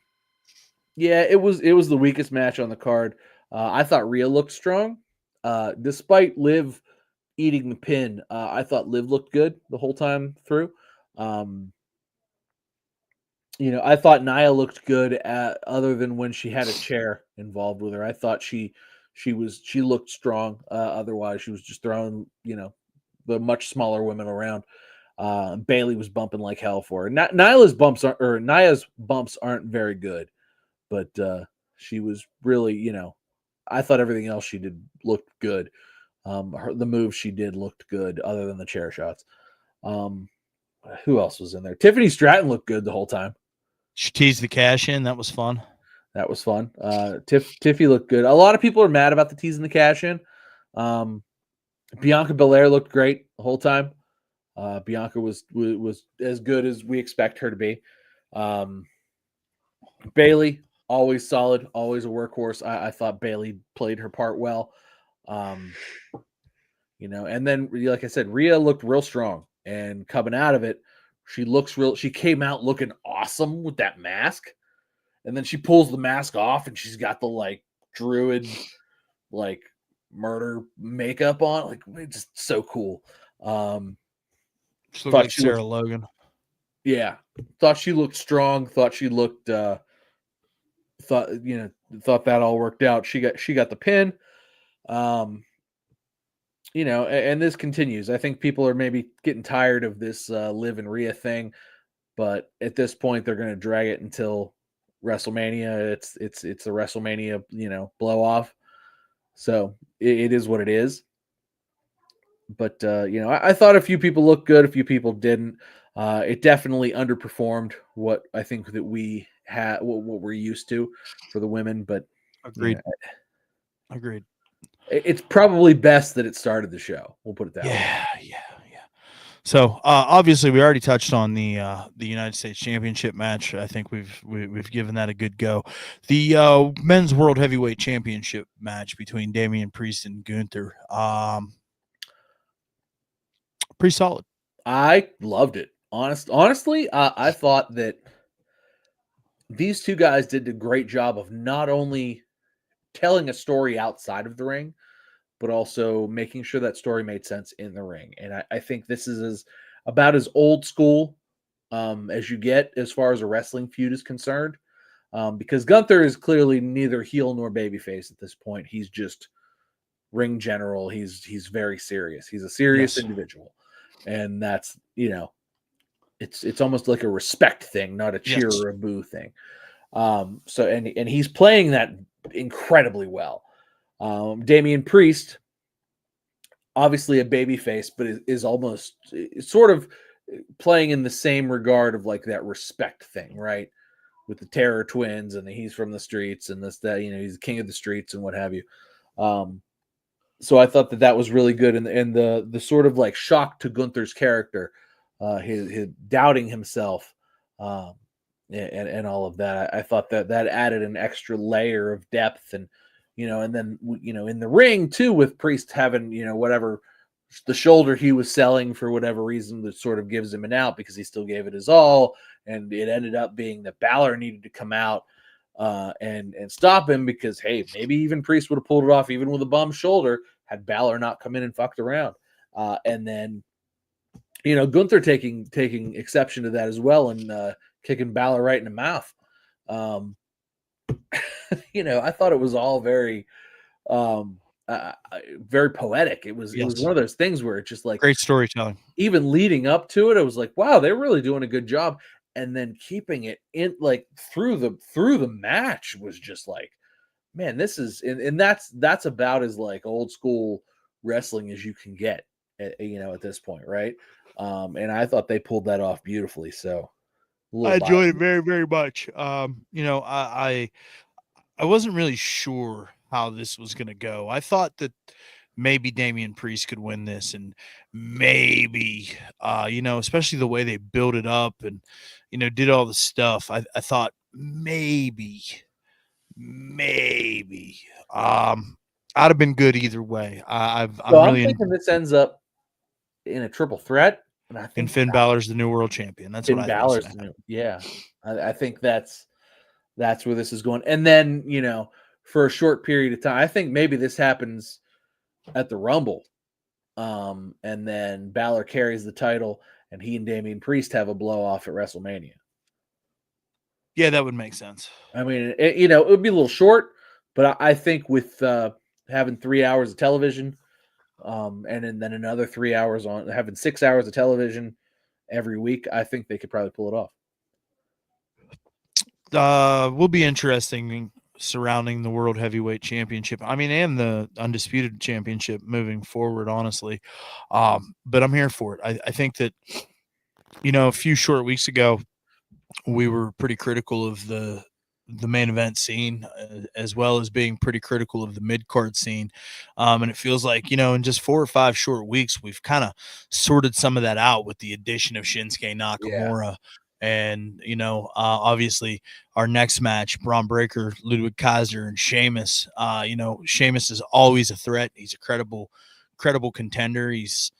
yeah, it was the weakest match on the card. I thought Rhea looked strong, despite Liv eating the pin. I thought Liv looked good the whole time through. I thought Nia looked good other than when she had a chair involved with her. I thought she looked strong. Otherwise, she was just throwing the much smaller women around. Bailey was bumping like hell for her. Nia's bumps aren't very good, but she was really, I thought everything else she did looked good. The moves she did looked good, other than the chair shots. Who else was in there? Tiffany Stratton looked good the whole time. She teased the cash in. That was fun. Tiffy looked good. A lot of people are mad about the tease and the cash in. Bianca Belair looked great the whole time. Bianca was as good as we expect her to be. Bailey, always solid, always a workhorse. I thought Bailey played her part well. And then like I said, Rhea looked real strong, and coming out of it, she came out looking awesome with that mask. And then she pulls the mask off and she's got the like druid, like murder makeup on. Like, it's just so cool. She looked like Sarah Logan. Yeah. Thought she looked strong. Thought she looked, thought that all worked out. She got the pin. And this continues. I think people are maybe getting tired of this Liv and Rhea thing, but at this point they're going to drag it until WrestleMania. It's a WrestleMania, blow off. So it is what it is. But I thought a few people looked good, a few people didn't. It definitely underperformed what I think that we had, what we're used to for the women. But agreed. Agreed. It's probably best that it started the show. We'll put it that way. Yeah. So obviously, we already touched on the United States Championship match. I think we've given that a good go. The Men's World Heavyweight Championship match between Damian Priest and Gunther. Pretty solid. I loved it. Honestly, I thought that these two guys did a great job of not only telling a story outside of the ring, but also making sure that story made sense in the ring. And I think this is about as old school as you get as far as a wrestling feud is concerned, because Gunther is clearly neither heel nor babyface at this point. He's just ring general. He's very serious. He's a serious individual, and that's it's almost like a respect thing, not a cheer or a boo thing. So and he's playing that incredibly well. Damian Priest, obviously a babyface, but is almost sort of playing in the same regard of like that respect thing, right? With the Terror Twins, and he's from the streets, and he's the king of the streets and what have you. So I thought that was really good, and the sort of like shock to Gunther's character, his doubting himself, and all of that. I thought that added an extra layer of depth, and and then in the ring too, with Priest having whatever the shoulder he was selling for whatever reason that sort of gives him an out because he still gave it his all, and it ended up being that Balor needed to come out and stop him because hey, maybe even Priest would have pulled it off even with a bum shoulder had Balor not come in and fucked around. And then Gunther taking exception to that as well and kicking Balor right in the mouth. I thought it was all very very poetic. It was one of those things where it's just like great storytelling. Even leading up to it, I was like, wow, they're really doing a good job. And then keeping it in like through the match was just like, man, this is and that's about as like old school wrestling as you can get at this point, right? And I thought they pulled that off beautifully. So I enjoyed it very, very much. I wasn't really sure how this was going to go. I thought that maybe Damian Priest could win this, and maybe, especially the way they built it up and, did all the stuff. I thought maybe, I'd have been good either way. I'm really thinking this ends up in a triple threat. And I think Finn Balor's the new world champion. That's what I think. Yeah. I think that's where this is going. And then, for a short period of time, I think maybe this happens at the Rumble. And then Balor carries the title and he and Damian Priest have a blow off at WrestleMania. Yeah, that would make sense. I mean, it would be a little short, but I think with having 3 hours of television, and then another 3 hours on having 6 hours of television every week, I think they could probably pull it off. Will be interesting surrounding the World Heavyweight Championship. I mean, and the Undisputed Championship moving forward, honestly. But I'm here for it. I think that, a few short weeks ago, we were pretty critical of the main event scene, as well as being pretty critical of the mid-card scene. And it feels like, in just 4 or 5 short weeks, we've kind of sorted some of that out with the addition of Shinsuke Nakamura. Yeah. And, obviously our next match, Braun Breaker, Ludwig Kaiser, and Sheamus. Sheamus is always a threat. He's a credible contender. He's,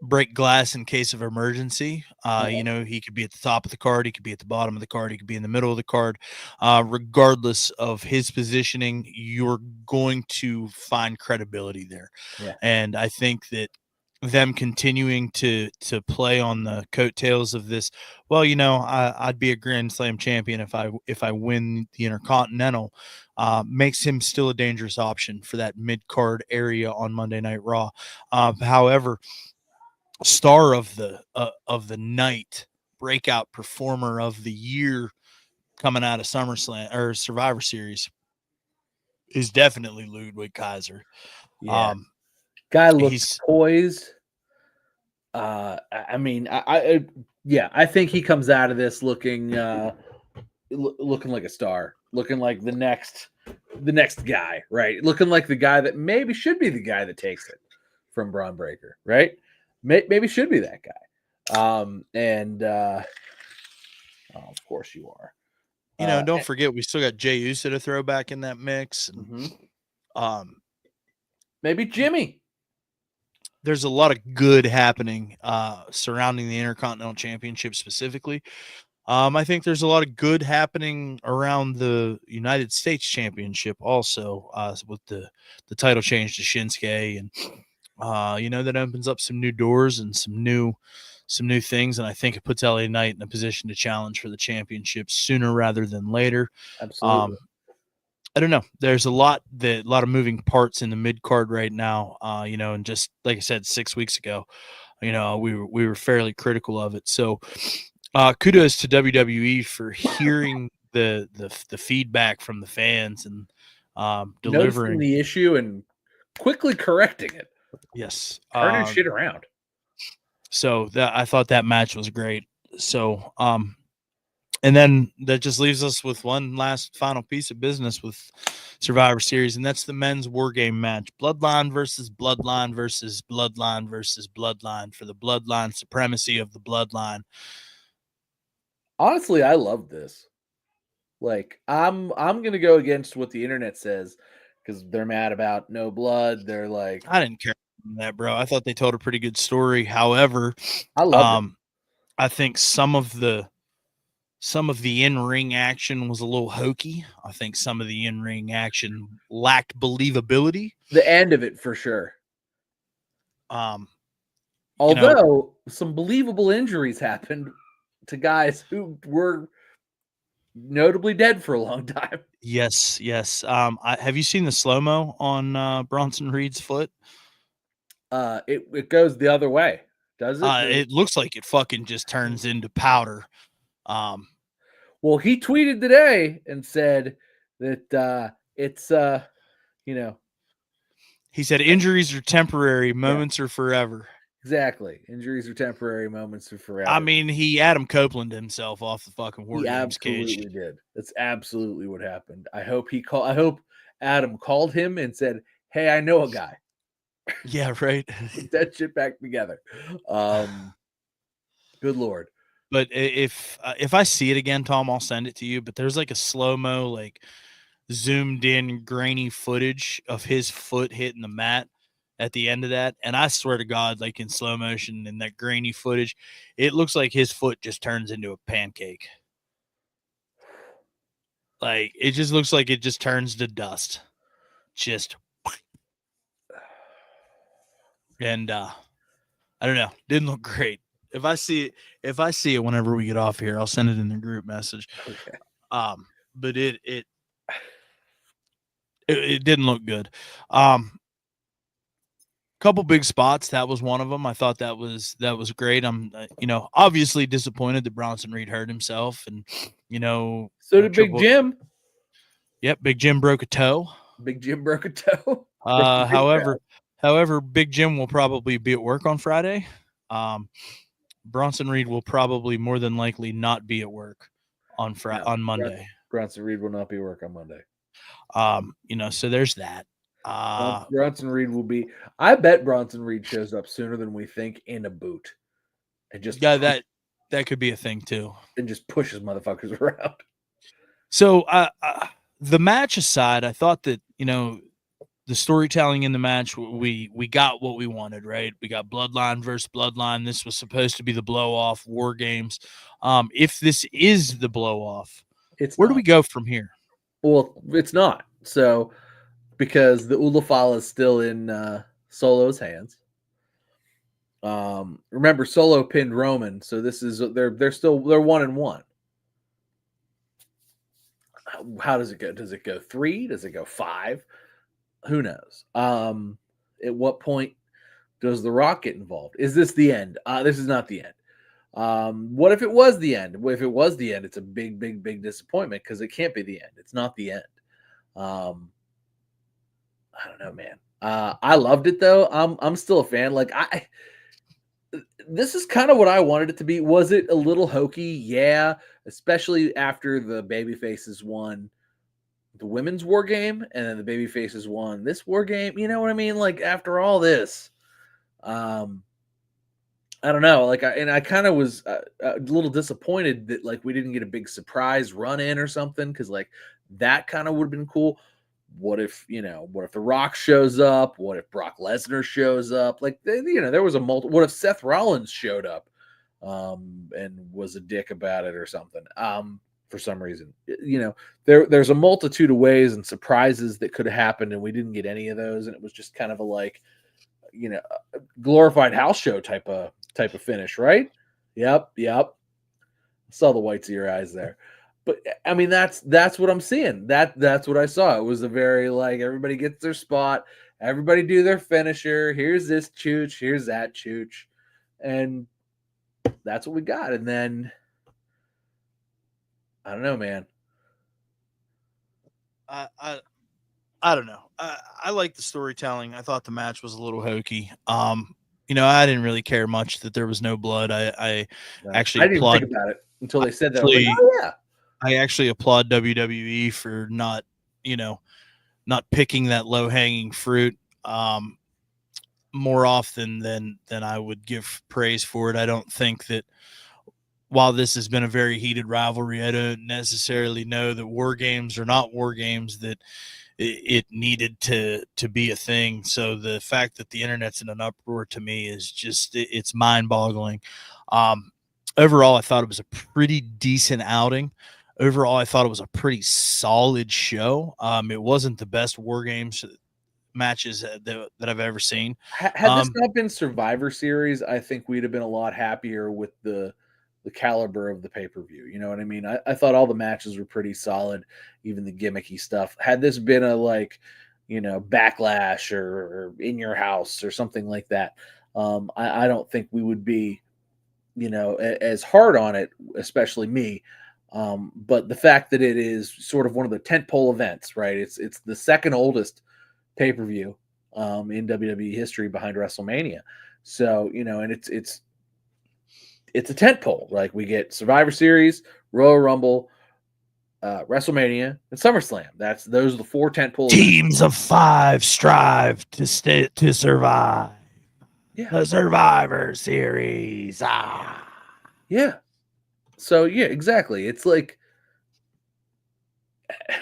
break glass in case of emergency. He could be at the top of the card. He could be at the bottom of the card. He could be in the middle of the card. Regardless of his positioning, you're going to find credibility there. Yeah. And I think that them continuing to play on the coattails of this, well, I'd be a Grand Slam champion if I win the Intercontinental, makes him still a dangerous option for that mid-card area on Monday Night Raw. However, star of the night, breakout performer of the year coming out of SummerSlam or Survivor Series is definitely Ludwig Kaiser. Yeah. Guy looks poised. I think he comes out of this looking like a star, looking like the next guy, right? Looking like the guy that maybe should be the guy that takes it from Braun Breaker, right? Maybe should be that guy. Of course you are. Don't forget we still got Jey Uso to throw back in that mix. And, maybe Jimmy. There's a lot of good happening surrounding the Intercontinental Championship specifically. I think there's a lot of good happening around the United States Championship also, with the title change to Shinsuke, and that opens up some new doors and some new things, and I think it puts LA Knight in a position to challenge for the championship sooner rather than later. Absolutely. I don't know. There's a lot of moving parts in the mid card right now. And just like I said 6 weeks ago, we were fairly critical of it. So kudos to WWE for hearing the feedback from the fans and delivering noticing the issue and quickly correcting it. Yes, turning shit around. So I thought that match was great. So and then that just leaves us with one last final piece of business with Survivor Series, and that's the men's War Game match. Bloodline versus Bloodline versus Bloodline versus Bloodline for the Bloodline supremacy of the Bloodline. Honestly, I love this. Like, I'm going to go against what the internet says because they're mad about no blood. They're like, I didn't care about that, bro. I thought they told a pretty good story. However, I loved it. I think some of the in-ring action was a little hokey. I think some of the in-ring action lacked believability. The end of it for sure. Although some believable injuries happened to guys who were notably dead for a long time. Yes. Have you seen the slow-mo on Bronson Reed's foot? It goes the other way, does it? It looks like it fucking just turns into powder. Well, he tweeted today and said that it's he said injuries are temporary, moments are forever. Exactly. Injuries are temporary, moments are forever. I mean, he Adam Copeland himself off the fucking War Games cage. Absolutely did. That's absolutely what happened. I hope Adam called him and said, "Hey, I know a guy." Yeah, right. Put that shit back together. Good Lord. But if I see it again, Tom, I'll send it to you. But there's like a slow-mo, like zoomed in grainy footage of his foot hitting the mat at the end of that. And I swear to God, like in slow motion in that grainy footage, it looks like his foot just turns into a pancake. Like it just looks like it just turns to dust. Just and I don't know. Didn't look great. If I see it whenever we get off here, I'll send it in the group message. Okay. But it didn't look good. Couple big spots. That was one of them. I thought that was great. I'm obviously disappointed that Bronson Reed hurt himself, and so did Big Jim. Yep, Big Jim broke a toe. Big Jim broke a toe. However, Big Jim will probably be at work on Friday. Bronson Reed will probably more than likely not be at work on Monday. Bronson Reed will not be at work on Monday. So there's that. Bronson Reed will be. I bet Bronson Reed shows up sooner than we think in a boot, and just that could be a thing too, and just pushes motherfuckers around. So, the match aside, I thought that the storytelling in the match, we got what we wanted, right? We got Bloodline versus Bloodline. This was supposed to be the blow off War Games. If this is the blow off, where do we go from here? Well, it's not. So. Because the Ulafala is still in Solo's hands. Remember, Solo pinned Roman, so this is they're 1-1. How does it go? Does it go 3? Does it go 5? Who knows? At what point does The Rock get involved? Is this the end? This is not the end. What if it was the end? If it was the end, it's a big, big, big disappointment because it can't be the end. It's not the end. I don't know, man. I loved it though. I'm still a fan. Like this is kind of what I wanted it to be. Was it a little hokey? Yeah, especially after the babyfaces won the women's war game and then the babyfaces won this war game. You know what I mean? Like after all this, I don't know. Like I kind of was a little disappointed that like we didn't get a big surprise run in or something because like that kind of would have been cool. What if The Rock shows up? What if Brock Lesnar shows up? Like, there was what if Seth Rollins showed up and was a dick about it or something for some reason? There's a multitude of ways and surprises that could have happened, and we didn't get any of those. And it was just kind of a glorified house show type of finish, right? Yep. I saw the whites of your eyes there. But I mean, that's what I'm seeing. That's what I saw. It was a very like everybody gets their spot, everybody do their finisher. Here's this chooch, here's that chooch, and that's what we got. And then I don't know, man. I don't know. I like the storytelling. I thought the match was a little hokey. I didn't really care much that there was no blood. I actually didn't think about it until they said that. Like, oh yeah. I actually applaud WWE for not picking that low hanging fruit more often than I would give praise for it. I don't think that while this has been a very heated rivalry, I don't necessarily know that war games are not war games, that it needed to be a thing. So the fact that the internet's in an uproar to me is just, it's mind-boggling. Overall, I thought it was a pretty decent outing. Overall, I thought it was a pretty solid show. It wasn't the best War Games matches that I've ever seen. Had this not been Survivor Series, I think we'd have been a lot happier with the caliber of the pay-per-view. You know what I mean? I thought all the matches were pretty solid, even the gimmicky stuff. Had this been a Backlash or In Your House or something like that, I don't think we would be, as hard on it, especially me. But the fact that it is sort of one of the tentpole events, right? It's the second oldest pay-per-view in WWE history behind WrestleMania. So, and it's a tentpole. Like, we get Survivor Series, Royal Rumble, WrestleMania, and SummerSlam. Those are the 4 tentpole teams of 5 strive to survive. Yeah. The Survivor Series. Yeah. So yeah, exactly. It's like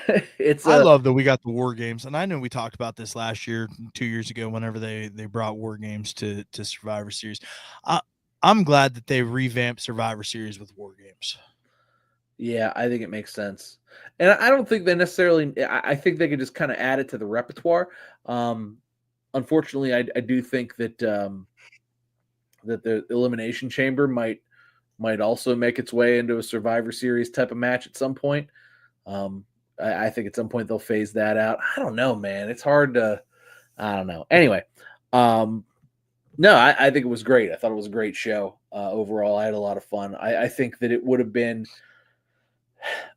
I love that we got the War Games, and I know we talked about this last year, 2 years ago, whenever they brought War Games to Survivor Series. I'm glad that they revamped Survivor Series with War Games. Yeah, I think it makes sense. And I don't think they necessarily, I think they could just kind of add it to the repertoire. Unfortunately, I do think that that the Elimination Chamber might also make its way into a Survivor Series type of match at some point. I think at some point they'll phase that out. I don't know, man. It's hard to, I don't know. Anyway, no, I think it was great. I thought it was a great show. Overall, I had a lot of fun. I think that it would have been,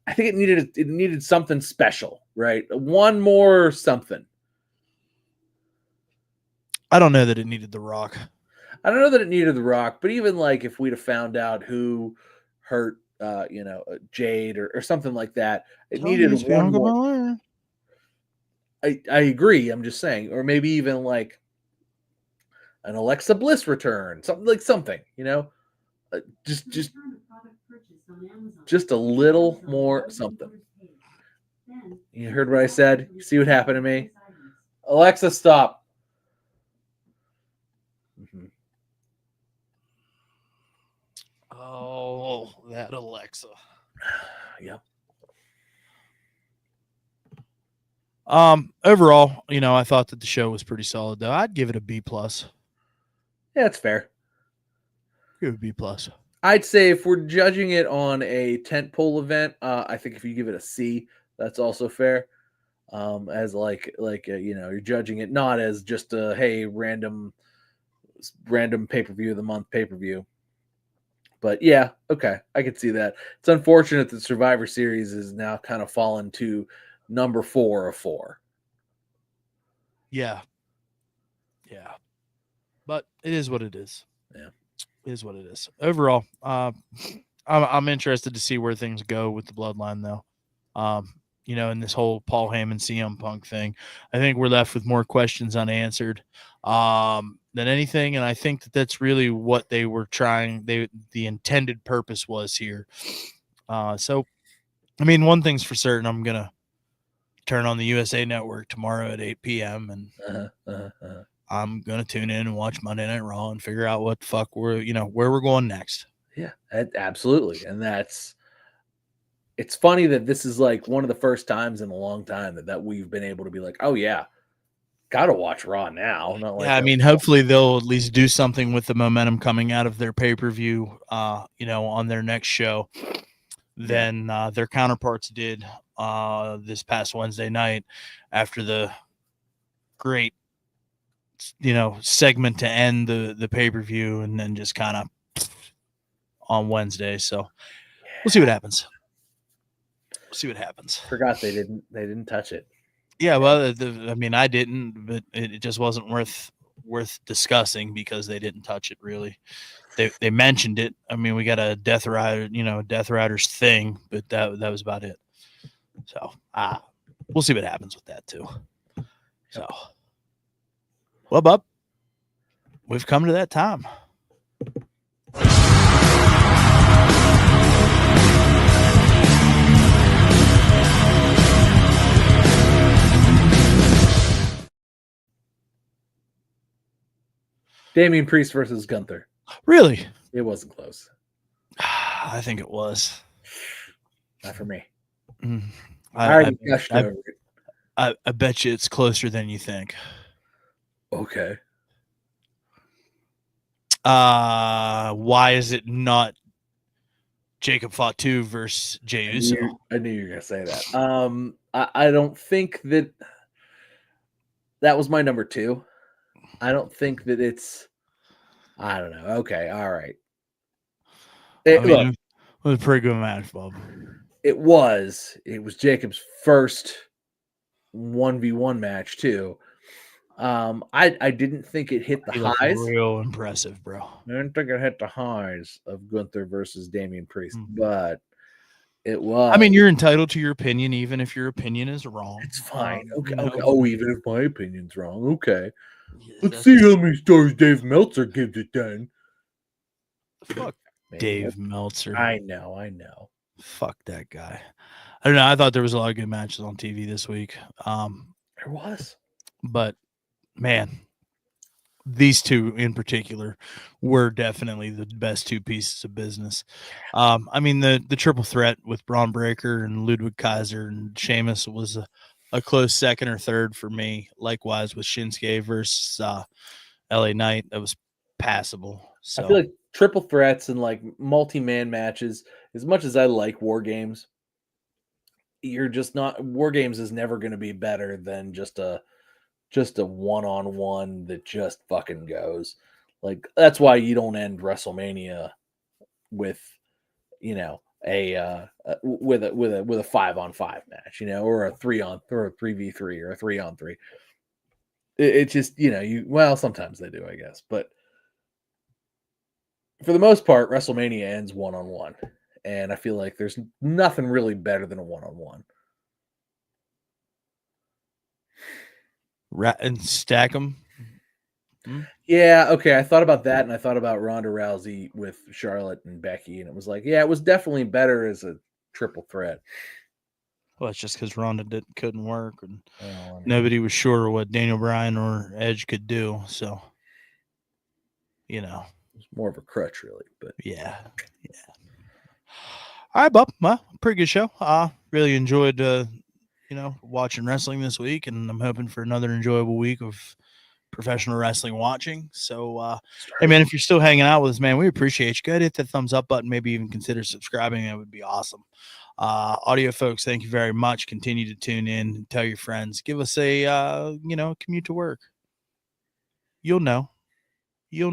I think it needed something special, right? One more something. I don't know that it needed The Rock. I don't know that it needed The Rock, but even like if we'd have found out who hurt, Jade or something like that, it needed one more. I agree. I'm just saying, or maybe even like an Alexa Bliss return, something, just a little more something. You heard what I said? You see what happened to me? Alexa, stop. Mm-hmm. Oh, that Alexa. Yep. Overall, I thought that the show was pretty solid, though. I'd give it a B+. Yeah, it's fair. Give it a B+. I'd say if we're judging it on a tentpole event, I think if you give it a C, that's also fair. As you're judging it not as just a random pay-per-view of the month pay-per-view. But yeah, okay, I could see that. It's unfortunate that Survivor Series is now kind of fallen to number 4 of 4. Yeah. But it is what it is. Yeah. It is what it is. Overall, I'm interested to see where things go with the Bloodline, though. In this whole Paul Heyman CM Punk thing, I think we're left with more questions unanswered than anything, and I think that that's really what they were trying. The intended purpose was here. So, one thing's for certain: I'm gonna turn on the USA Network tomorrow at 8 p.m. and I'm gonna tune in and watch Monday Night Raw and figure out what the fuck where we're going next. Yeah, absolutely, and it's funny that this is like one of the first times in a long time that we've been able to be like, oh yeah, gotta watch Raw now. Not like hopefully they'll at least do something with the momentum coming out of their pay-per-view, on their next show than their counterparts did this past Wednesday night after the great, segment to end the pay-per-view, and then just kind of on Wednesday. So we'll see what happens. Forgot they didn't touch it. Yeah, well, I didn't, but it just wasn't worth discussing because they didn't touch it really. They mentioned it. We got a Death Riders thing, but that was about it. So we'll see what happens with that too. So, well, bub, we've come to that time. Damian Priest versus Gunther. Really? It wasn't close. I think it was. Not for me. Mm. I already gushed over it. I bet you it's closer than you think. Okay. Why is it not Jacob Fatu versus Jey Uso? I knew you were gonna say that. I don't think that was my number 2. I don't think that it's. I don't know. Okay, all right. Look, Look, it was a pretty good match, Bob. it was Jacob's first 1v1 match too. I didn't think it hit the He looked highs. real impressive, bro. I didn't think it hit the highs of Gunther versus Damian Priest, Mhm. but it was. I mean, you're entitled to your opinion, even if your opinion is wrong. It's fine. Okay. You know, Okay. Oh, even if my opinion's wrong. Okay. yeah, Let's that's see how many stars Dave Meltzer gives it then. fuck Man, Dave Meltzer. I know. Fuck that guy. I don't know. I thought there was a lot of good matches on TV this week. There was. But man, these two in particular were definitely the best two pieces of business. I mean, the triple threat with Braun Breaker and Ludwig Kaiser and Sheamus was a close second or third for me. Likewise with Shinsuke versus LA Knight, that was passable. So I feel like triple threats and like multi-man matches, as much as I like war games, you're just not. War games is never going to be better than just a one-on-one that just fucking goes. Like that's why you don't end WrestleMania with, a with a 5-on-5 match, or a 3-on or a 3v3 or a 3-on-3. It just, sometimes they do, I guess, but for the most part, WrestleMania ends 1-on-1, and I feel like there's nothing really better than a 1-on-1. and stack them. Yeah, okay. I thought about that, and I thought about Ronda Rousey with Charlotte and Becky, and it was like, yeah, it was definitely better as a triple threat. Well, it's just because Ronda couldn't work, and Well, nobody was sure what Daniel Bryan or Edge could do. So, it was more of a crutch, really. But yeah. All right, Bob. Well, pretty good show. Really enjoyed, watching wrestling this week, and I'm hoping for another enjoyable week of professional wrestling watching. So, hey, man, if you're still hanging out with us, man, we appreciate you. Go ahead, hit that thumbs up button. Maybe even consider subscribing. That would be awesome. Audio folks, thank you very much. Continue to tune in and tell your friends. Give us a, commute to work. You'll know. You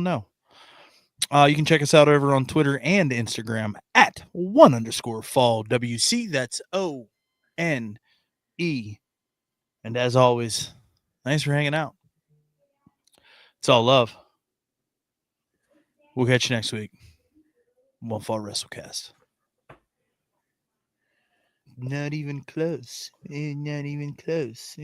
can check us out over on Twitter and Instagram at @1_fall WC. That's ONE. And as always, thanks for hanging out. It's all love. We'll catch you next week. One Fall WrestleCast. Not even close. Not even close.